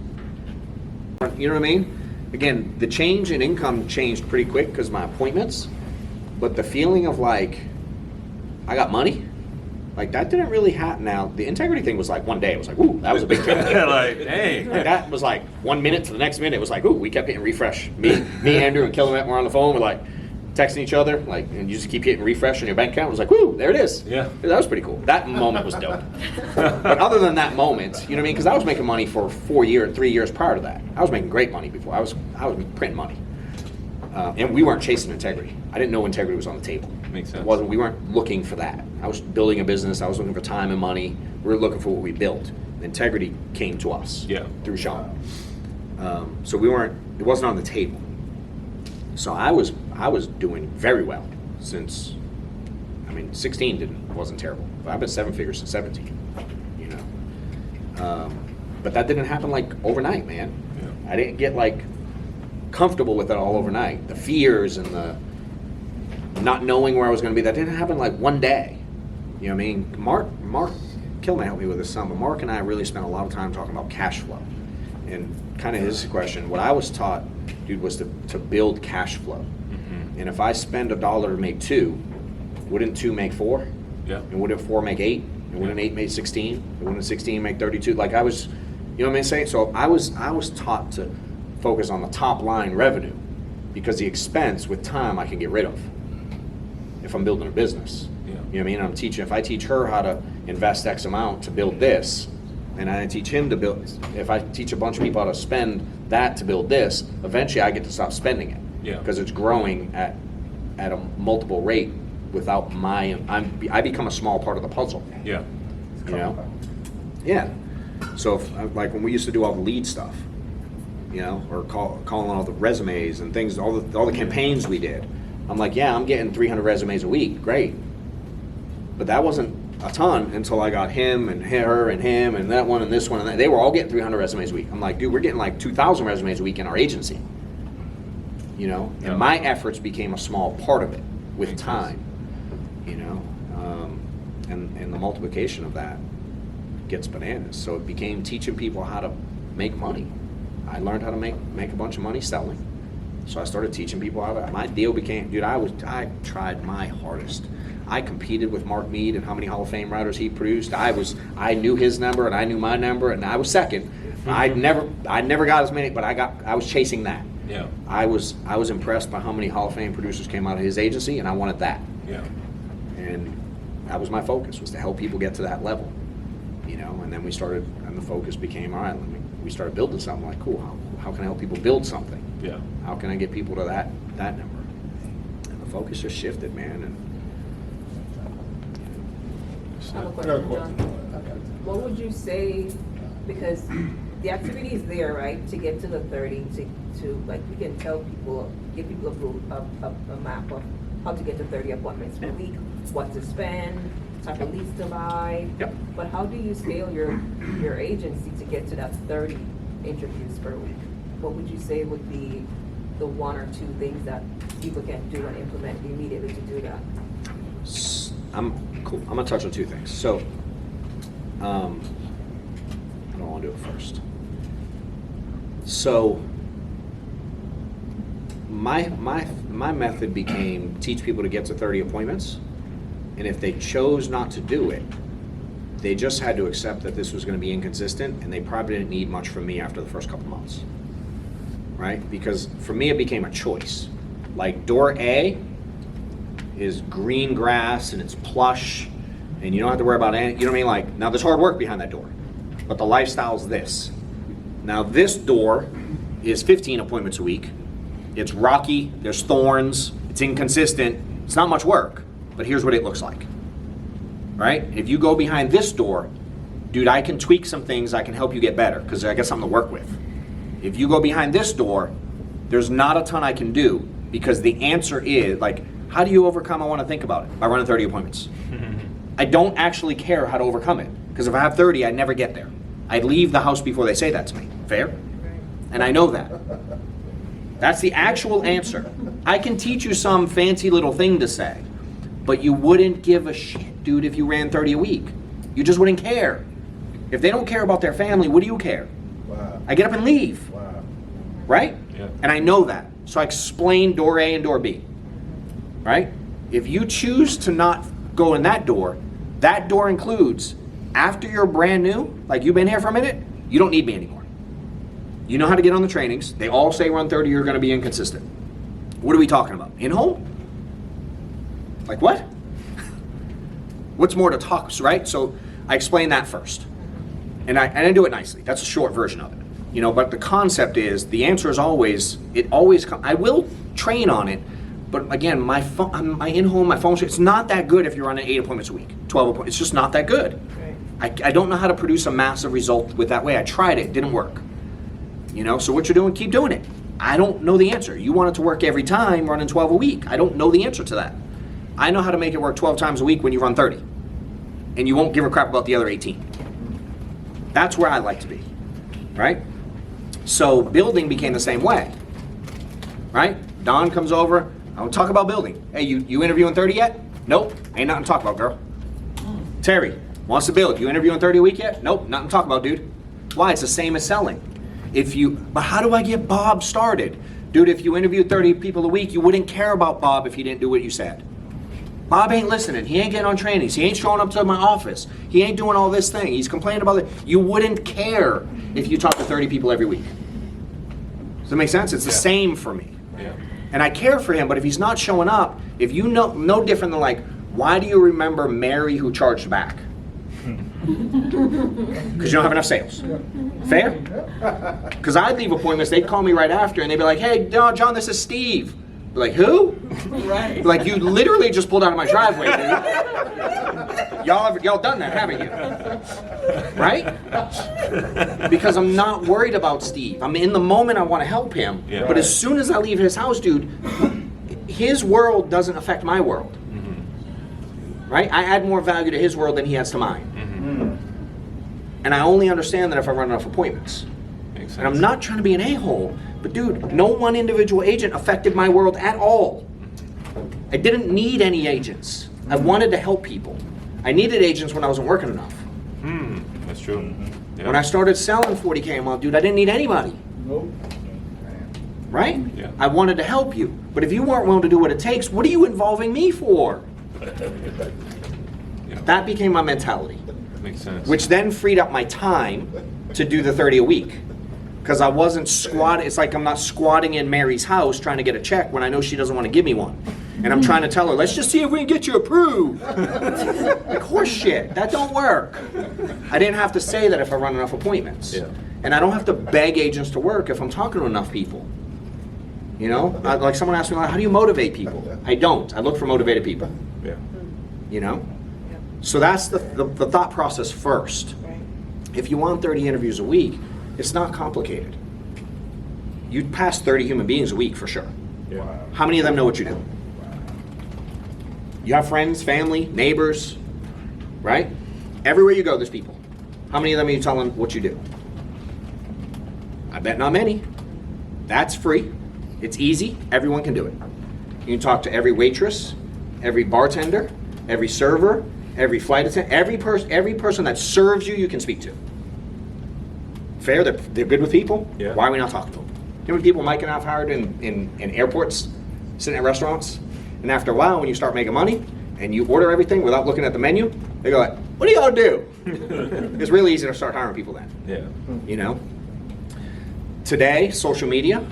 You know what I mean? Again, the change in income changed pretty quick because of my appointments, but the feeling of like, I got money, like that didn't really happen. Now, the integrity thing was like one day, it was like, ooh, that was a big change. Like, dang. Like, that was like 1 minute to the next minute, it was like, ooh, we kept hitting refresh. Me, Andrew, and Killamet were on the phone, we're like, texting each other, like, and you just keep hitting refresh on your bank account. It was like, woo, there it is. Yeah. That was pretty cool. That moment was dope. But other than that moment, you know what I mean? Because I was making money for 3 years prior to that. I was making great money before. I was printing money. And we weren't chasing integrity. I didn't know integrity was on the table. Makes sense. We weren't looking for that. I was building a business. I was looking for time and money. We were looking for what we built. Integrity came to us through Sean. So it wasn't on the table. So I was doing very well since, 16 wasn't terrible. But I've been 7 figures since 17, you know. But that didn't happen like overnight, man. Yeah. I didn't get like comfortable with it all overnight. The fears and the not knowing where I was going to be, that didn't happen like one day. You know what I mean? Mark Kilman helped me with this some, but Mark and I really spent a lot of time talking about cash flow. And kind of his question, what I was taught, dude, was to build cash flow. And if I spend $1 to make 2, wouldn't 2 make 4? Yeah. And wouldn't 4 make 8? And wouldn't 8 make 16? And wouldn't 16 make 32? Like I was, you know what I'm saying? So I was taught to focus on the top line revenue, because the expense with time I can get rid of if I'm building a business. Yeah. You know what I mean? I'm teaching, if I teach her how to invest X amount to build this, and I teach him to build, if I teach a bunch of people how to spend that to build this, eventually I get to stop spending it. Yeah. Because it's growing at a multiple rate without I become a small part of the puzzle. Yeah. You know? Yeah. So if, like when we used to do all the lead stuff, you know, or calling all the resumes and things, all the campaigns we did, I'm like, yeah, I'm getting 300 resumes a week, great. But that wasn't a ton until I got him and her and him and that one and this one and that. They were all getting 300 resumes a week. I'm like, dude, we're getting like 2,000 resumes a week in our agency. You know, Yeah. and my efforts became a small part of it with time. You know, and the multiplication of that gets bananas. So it became teaching people how to make money. I learned how to make a bunch of money selling. So I started teaching people how to. My deal became, dude, I tried my hardest. I competed with Mark Mead and how many Hall of Fame writers he produced. I knew his number and I knew my number and I was second. I never got as many, but I was chasing that. Yeah. I was impressed by how many Hall of Fame producers came out of his agency, and I wanted that. Yeah. And that was my focus, was to help people get to that level. You know, and then we started, and the focus became, all right, we started building something. Like, cool, how can I help people build something? Yeah. How can I get people to that number? And the focus just shifted, man. And I have a question, John. What would you say, because the activity is there, right, to get to the 30, to like, we can tell people, give people a map of how to get to 30 appointments per week, what to spend, type of leads to buy. Yep. But how do you scale your agency to get to that 30 interviews per week? What would you say would be the 1 or 2 things that people can do and implement immediately to do that? Cool. I'm gonna touch on 2 things. So, I don't want to do it first. So, my method became teach people to get to 30 appointments, and if they chose not to do it, they just had to accept that this was going to be inconsistent, and they probably didn't need much from me after the first couple months, right? Because for me, it became a choice. Like door A is green grass and it's plush, and you don't have to worry about any, you know what I mean? Like, now there's hard work behind that door, but the lifestyle's this. Now this door is 15 appointments a week. It's rocky, there's thorns, it's inconsistent, it's not much work, but here's what it looks like, right? If you go behind this door, dude, I can tweak some things, I can help you get better, because I got something to work with. If you go behind this door, there's not a ton I can do, because the answer is, like, how do you overcome I want to think about it? By running 30 appointments. I don't actually care how to overcome it, because if I have 30, I never get there. I leave the house before they say that to me. Fair? And I know that. That's the actual answer. I can teach you some fancy little thing to say, but you wouldn't give a shit, dude, if you ran 30 a week. You just wouldn't care. If they don't care about their family, what do you care? Wow. I get up and leave. Wow. Right? Yeah. And I know that. So I explain door A and door B. Right? If you choose to not go in that door includes, after you're brand new, like you've been here for a minute, you don't need me anymore. You know how to get on the trainings. They all say run 30, you're going to be inconsistent. What are we talking about? In-home? Like what? What's more to talk, right? So I explain that first. And I do it nicely. That's a short version of it. You know, but the concept is, the answer is always, I will train on it, but again, my in-home, my phone, it's not that good if you're running 8 appointments a week, 12 appointments. It's just not that good. Right. I don't know how to produce a massive result with that way. I tried it, didn't work. You know, so what you're doing, keep doing it. I don't know the answer. You want it to work every time running 12 a week. I don't know the answer to that. I know how to make it work 12 times a week when you run 30. And you won't give a crap about the other 18. That's where I like to be, right? So building became the same way, right? Don comes over, I don't talk about building. Hey, you interviewing 30 yet? Nope, ain't nothing to talk about, girl. Terry wants to build. You interviewing 30 a week yet? Nope, nothing to talk about, dude. Why? It's the same as selling. But how do I get Bob started? Dude, if you interviewed 30 people a week, you wouldn't care about Bob if he didn't do what you said. Bob ain't listening. He ain't getting on trainings. He ain't showing up to my office. He ain't doing all this thing. He's complaining about it. You wouldn't care if you talk to 30 people every week. Does that make sense? It's the same for me. Yeah. And I care for him, but if he's not showing up, if you know, no different than like, why do you remember Mary who charged back? Because you don't have enough sales. Fair? Because I'd leave appointments, they'd call me right after, and they'd be like, hey, John, this is Steve. Be like, who? Right. Like, you literally just pulled out of my driveway, dude. Y'all done that, haven't you? Right? Because I'm not worried about Steve. I'm in the moment, I want to help him. Yeah. But as soon as I leave his house, dude, his world doesn't affect my world. Right? I add more value to his world than he adds to mine. And I only understand that if I run enough appointments. Makes sense. And I'm not trying to be an a-hole, but dude, no one individual agent affected my world at all. I didn't need any agents. I wanted to help people. I needed agents when I wasn't working enough. That's true. Yeah. When I started selling 40K a month, dude, I didn't need anybody. Nope. Right? Yeah. I wanted to help you. But if you weren't willing to do what it takes, what are you involving me for? Yeah. That became my mentality. Makes sense. Which then freed up my time to do the 30 a week. Because I wasn't squatting, it's like I'm not squatting in Mary's house trying to get a check when I know she doesn't want to give me one. And I'm trying to tell her, let's just see if we can get you approved. Like horse shit, that don't work. I didn't have to say that if I run enough appointments. Yeah. And I don't have to beg agents to work if I'm talking to enough people. You know, like someone asked me, like, how do you motivate people? I don't, I look for motivated people. Yeah. You know? So that's the thought process first. Right. If you want 30 interviews a week, it's not complicated. You'd pass 30 human beings a week for sure. Yeah. How many of them know what you do? You have friends, family, neighbors, right? Everywhere you go, there's people. How many of them are you telling what you do? I bet not many. That's free. It's easy. Everyone can do it. You can talk to every waitress, every bartender, every server, every flight attendant, every person that serves you, you can speak to. Fair? They're good with people? Yeah. Why are we not talking to them? You know how many people Mike and I have hired in airports, sitting at restaurants? And after a while, when you start making money, and you order everything without looking at the menu, they go like, what do y'all do? It's really easy to start hiring people then. Yeah. You know? Today, social media,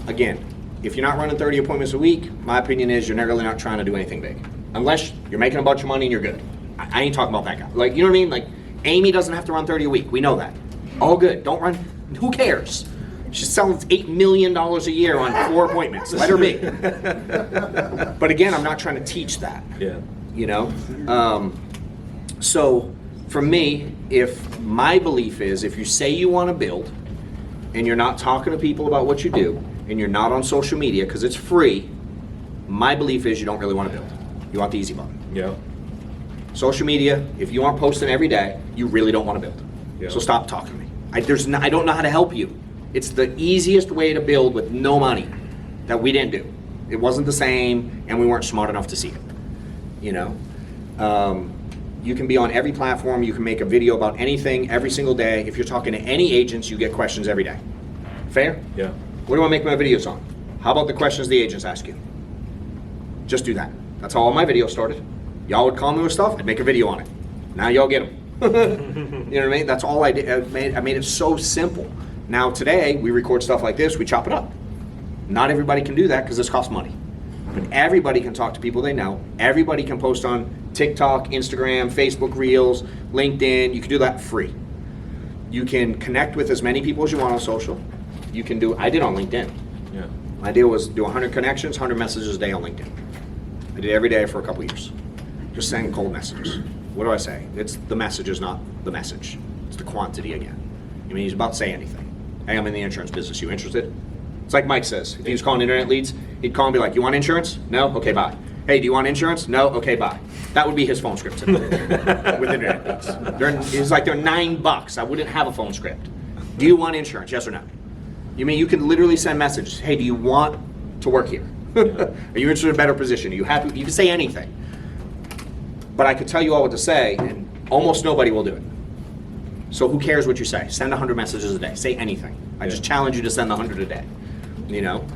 again, if you're not running 30 appointments a week, my opinion is you're really not trying to do anything big. Unless you're making a bunch of money and you're good. I ain't talking about that guy. Like, you know what I mean? Like, Amy doesn't have to run 30 a week. We know that. All good. Don't run. Who cares? She's selling $8 million a year on 4 appointments. Let her be. But again, I'm not trying to teach that. Yeah. You know? So for me, if my belief is if you say you want to build and you're not talking to people about what you do and you're not on social media because it's free, my belief is you don't really want to build. You want the easy button. Yeah. Social media, if you aren't posting every day, you really don't want to build. Yeah. So stop talking to me. I don't know how to help you. It's the easiest way to build with no money that we didn't do. It wasn't the same, and we weren't smart enough to see it. You know, you can be on every platform. You can make a video about anything every single day. If you're talking to any agents, you get questions every day. Fair? Yeah. What do I make my videos on? How about the questions the agents ask you? Just do that. That's how all my videos started. Y'all would call me with stuff, I'd make a video on it. Now y'all get them. You know what I mean? That's all I did. I made it so simple. Now today, we record stuff like this, we chop it up. Not everybody can do that because this costs money. But everybody can talk to people they know. Everybody can post on TikTok, Instagram, Facebook Reels, LinkedIn. You can do that free. You can connect with as many people as you want on social. You can do, I did on LinkedIn. Yeah. My deal was do 100 connections, 100 messages a day on LinkedIn. I did it every day for a couple years. Just sending cold messages. What do I say? It's the messages, not the message. It's the quantity again. I mean, he's about to say anything. Hey, I'm in the insurance business. You interested? It's like Mike says. If he was calling internet leads, he'd call and be like, you want insurance? No? Okay, bye. Hey, do you want insurance? No? Okay, bye. That would be his phone script today with internet leads. It's like they're $9. I wouldn't have a phone script. Do you want insurance? Yes or no? You mean you can literally send messages. Hey, do you want to work here? Are you interested in a better position? Are you happy? You can say anything. But I could tell you all what to say, and almost nobody will do it. So who cares what you say? Send 100 messages a day. Say anything. I just challenge you to send 100 a day. You know?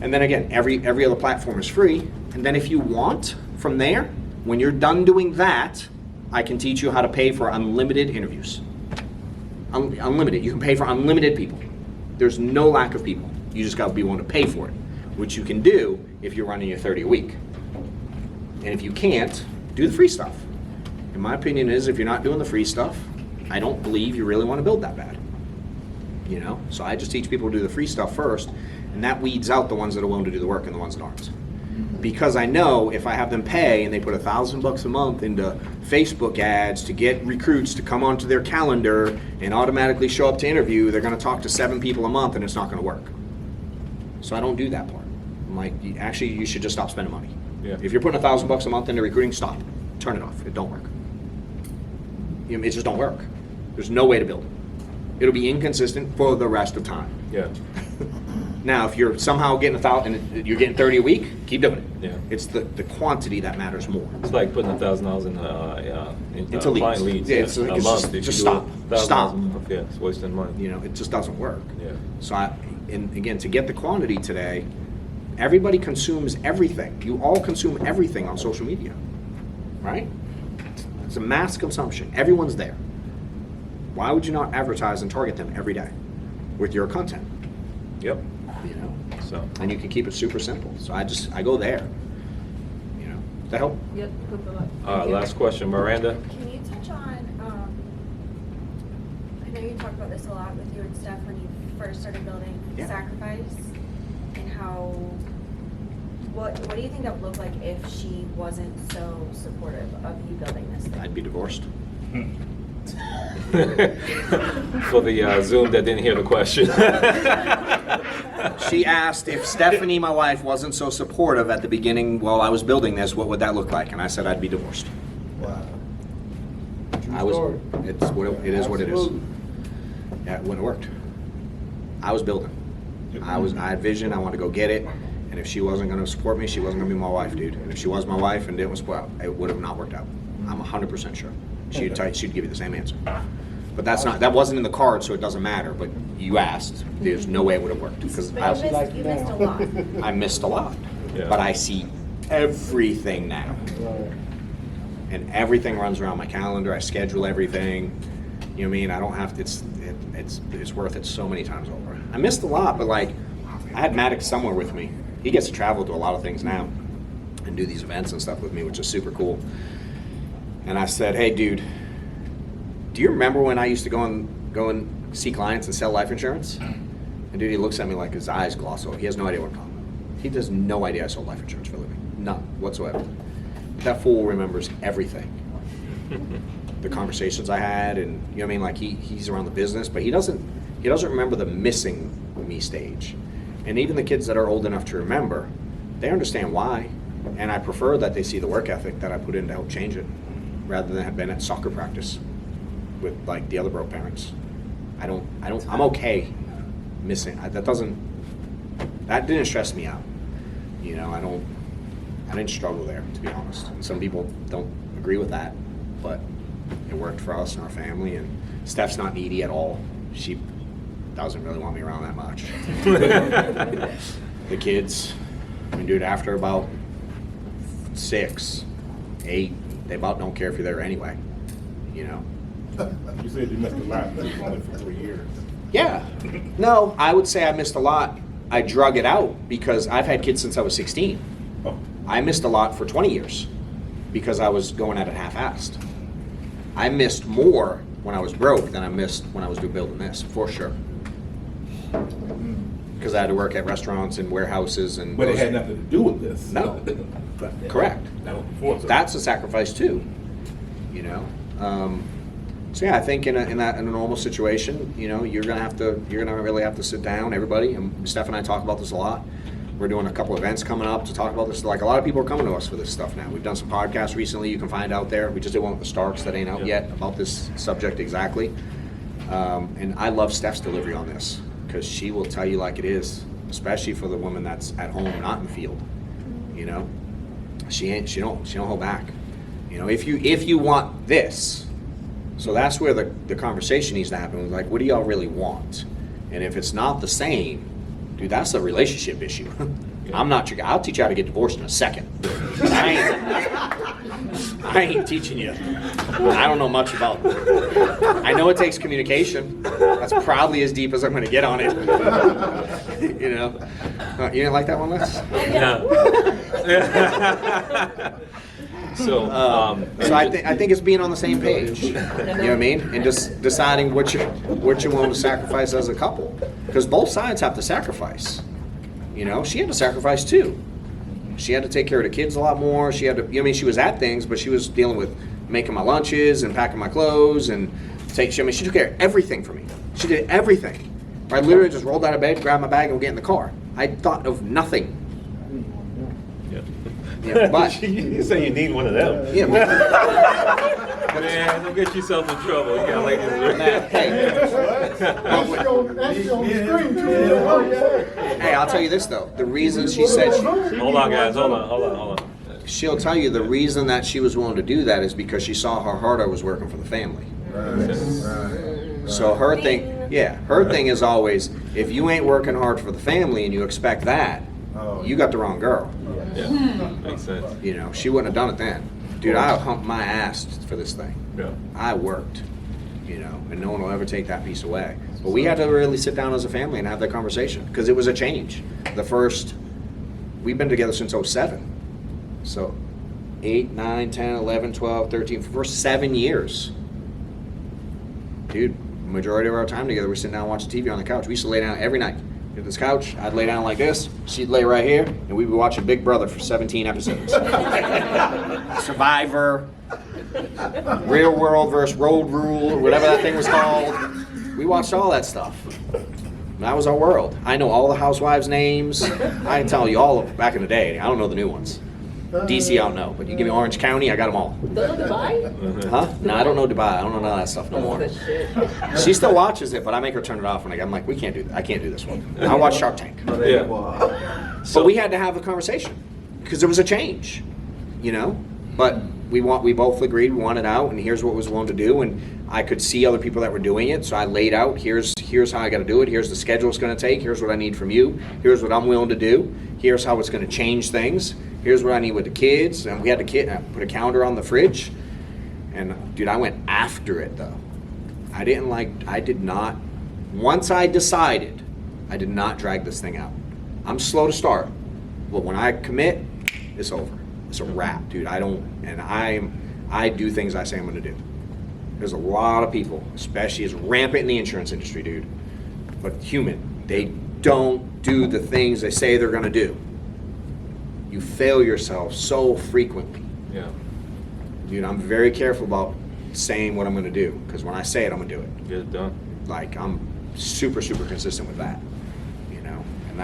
And then again, every other platform is free. And then if you want, from there, when you're done doing that, I can teach you how to pay for unlimited interviews. Unlimited. You can pay for unlimited people. There's no lack of people. You just got to be willing to pay for it, which you can do if you're running your 30 a week. And if you can't, do the free stuff. And my opinion is, if you're not doing the free stuff, I don't believe you really want to build that bad. You know? So I just teach people to do the free stuff first, and that weeds out the ones that are willing to do the work and the ones that aren't. Because I know if I have them pay and they put $1,000 a month into Facebook ads to get recruits to come onto their calendar and automatically show up to interview, they're going to talk to 7 people a month and it's not going to work. So I don't do that part. I'm like, actually, you should just stop spending money. Yeah. If you're putting $1,000 a month into recruiting, stop. Turn it off. It don't work. It just don't work. There's no way to build it. It'll be inconsistent for the rest of time. Yeah. Now, if you're somehow getting 1,000 and you're getting 30 a week, keep doing it. Yeah. It's the quantity that matters more. It's like putting $1,000 in Into client leads. leads Yeah, a it's month. just- If you just do stop. 1,000 Stop. a month, yeah, it's wasting money. You know, it just doesn't work. Yeah. So and again, to get the quantity today, everybody consumes everything. You all consume everything on social media, right? It's a mass consumption. Everyone's there. Why would you not advertise and target them every day with your content? Yep. You know, So. and you can keep it super simple. So I go there. You know, does that help? Yep, good luck. Last question, Miranda. Can you touch on, I know you talked about this a lot with you and Steph when you first started building Yeah. Sacrifice, and how, what do you think that would look like if she wasn't so supportive of you building this thing? I'd be divorced. For the Zoom that didn't hear the question. She asked if Stephanie, my wife, wasn't so supportive at the beginning while I was building this, what would that look like? And I said I'd be divorced. Wow. True I was. story. It's what it is. What it is. Absolutely. Yeah, it wouldn't have worked. I was building. I had vision. I wanted to go get it. And if she wasn't going to support me, she wasn't going to be my wife, dude. And if she was my wife and didn't support, it would have not worked out. I'm 100% sure. She'd give you the same answer. But that wasn't in the card, so it doesn't matter. But you asked. There's no way it would have worked because But you missed a lot. I missed a lot. Yeah. But I see everything now. Right. And everything runs around my calendar. I schedule everything. You know what I mean? I don't have to. It's worth it so many times over. I missed a lot, but like I had Maddox somewhere with me. He gets to travel to a lot of things now and do these events and stuff with me, which is super cool. And I said, "Hey, dude, do you remember when I used to go and see clients and sell life insurance?" And dude, he looks at me like his eyes gloss over. He has no idea what I'm talking about. He has no idea I sold life insurance for a living. None whatsoever. That fool remembers everything. The conversations I had, and you know what I mean, like he's around the business, but he doesn't remember the missing me stage. And even the kids that are old enough to remember, they understand why. And I prefer that they see the work ethic that I put in to help change it, rather than have been at soccer practice with like the other bro parents. I'm okay missing. That didn't stress me out. You know, I didn't struggle there, to be honest. And some people don't agree with that, but it worked for us and our family. And Steph's not needy at all. She doesn't really want me around that much. The kids, I mean, dude, after about 6, 8, they about don't care if you're there anyway. You know. You said you missed a lot, but you only for 3 years. Yeah. No, I would say I missed a lot. I drug it out because I've had kids since I was 16. Oh. I missed a lot for 20 years because I was going at it half-assed. I missed more when I was broke than I missed when I was building this, for sure. Because I had to work at restaurants and warehouses and. But it had nothing to do with this. No. Correct. That was before. So. That's a sacrifice too. You know. So yeah, I think in a normal situation, you know, you're gonna really have to sit down, everybody. And Steph and I talk about this a lot. We're doing a couple events coming up to talk about this. Like a lot of people are coming to us for this stuff now. We've done some podcasts recently. You can find out there. We just did one with the Starks that ain't out yet about this subject exactly. And I love Steph's delivery on this because she will tell you like it is, especially for the woman that's at home, not in the field. You know, she don't hold back. You know, if you want this, so that's where the conversation needs to happen. Like, what do y'all really want? And if it's not the same, dude, that's a relationship issue. I'm not your guy. I'll teach you how to get divorced in a second. I ain't teaching you. I don't know much about it. I know it takes communication. That's probably as deep as I'm going to get on it. You know, you didn't like that one, Les? Yeah. So I think it's being on the same page. You know what I mean? And just deciding what you're willing to sacrifice as a couple, because both sides have to sacrifice. You know, she had to sacrifice too. She had to take care of the kids a lot more. She had to, I mean, she was at things, but she was dealing with making my lunches and packing my clothes and she took care of everything for me. She did everything. I literally just rolled out of bed, grabbed my bag, and get in the car. I thought of nothing. Yeah, but You say you need one of them. yeah, man, don't get yourself in trouble. You got ladies. Hey, I'll tell you this though. The reason she said Hold on, guys. Hold on. she'll tell you the reason that she was willing to do that is because she saw how hard I was working for the family. So her thing is always, if you ain't working hard for the family and you expect that, you got the wrong girl. Yeah, makes sense. You know, she wouldn't have done it then. Dude, I humped my ass for this thing. Yeah. I worked, you know, and no one will ever take that piece away. But we had to really sit down as a family and have that conversation because it was a change. We've been together since 07. So 8, 9, 10, 11, 12, 13, for the first 7 years. Dude, majority of our time together, we're sitting down watching TV on the couch. We used to lay down every night. Get this couch, I'd lay down like this, she'd lay right here, and we'd be watching Big Brother for 17 episodes. Survivor, Real World versus Road Rule, or whatever that thing was called. We watched all that stuff. That was our world. I know all the housewives' names. I can tell you all of back in the day. I don't know the new ones. DC, I don't know. But you give me Orange County, I got them all. Don't know Dubai? Huh? No, I don't know Dubai. I don't know none of that stuff no more. That's good shit. She still watches it, but I make her turn it off when I'm like, we can't do that. I can't do this one. I watch Shark Tank. Yeah. So we had to have a conversation because there was a change, you know. But we both agreed we wanted out, and here's what was willing to do. And I could see other people that were doing it, so I laid out. Here's how I got to do it. Here's the schedule it's going to take. Here's what I need from you. Here's what I'm willing to do. Here's how it's going to change things. Here's what I need with the kids. And we had put a calendar on the fridge. And dude, I went after it though. I did not. Once I decided, I did not drag this thing out. I'm slow to start, but when I commit, it's over. It's a wrap, dude. I do things I say I'm going to do. There's a lot of people, especially it's rampant in the insurance industry, dude. But they don't do the things they say they're going to do. You fail yourself so frequently. Yeah. Dude, I'm very careful about saying what I'm going to do because when I say it, I'm going to do it. Get it done. Like I'm super, super consistent with that, you know. And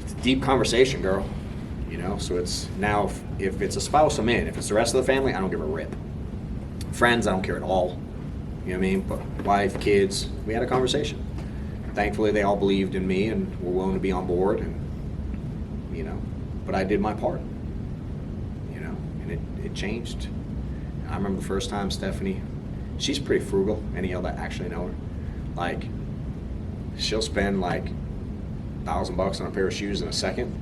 it's a deep conversation, girl. You know, so it's now if it's a spouse, I'm in. If it's the rest of the family, I don't give a rip. Friends, I don't care at all. You know what I mean? But wife, kids, we had a conversation. Thankfully, they all believed in me and were willing to be on board. And you know, but I did my part. You know, and it changed. I remember the first time Stephanie. She's pretty frugal. Any of y'all that actually know her, like, she'll spend like $1,000 on a pair of shoes in a second.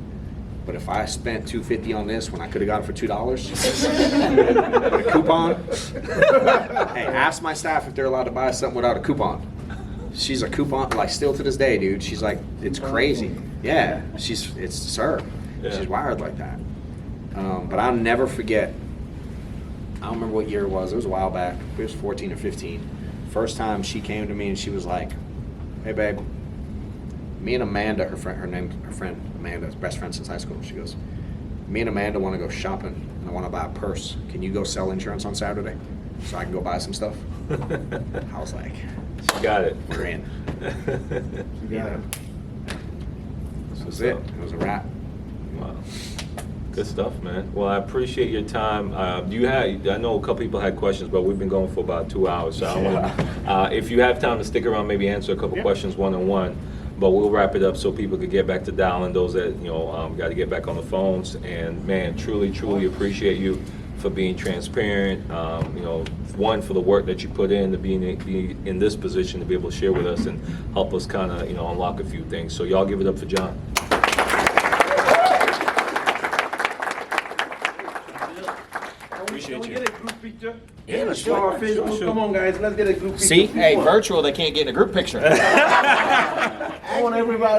But if I spent $250 on this when I could have got it for $2 with a coupon, hey, ask my staff if they're allowed to buy something without a coupon. She's a coupon, like still to this day, dude. She's like, it's crazy. Yeah, it's her. Yeah. She's wired like that. But I'll never forget. I don't remember what year it was. It was a while back. It was 14 or 15. First time she came to me and she was like, "Hey, babe." Me and Amanda, her friend Amanda's best friend since high school. She goes, "Me and Amanda want to go shopping and I want to buy a purse. Can you go sell insurance on Saturday so I can go buy some stuff?" I was like, She got it. "We're in." You got it. This was it. It was a wrap. Wow. Good stuff, man. Well, I appreciate your time. I know a couple people had questions, but we've been going for about 2 hours. So I want if you have time to stick around, maybe answer a couple questions one-on-one. But we'll wrap it up so people could get back to dialing those that got to get back on the phones. And man, truly, truly appreciate you for being transparent, you know, one, for the work that you put in to be in this position to be able to share with us and help us kind of, you know, unlock a few things. So y'all give it up for John. Can we get a group picture? Yeah, let's Show our do it. Facebook. Come on, guys, let's get a group picture. See, hey, Come on. virtual, they can't get in a group picture. Come on, everybody.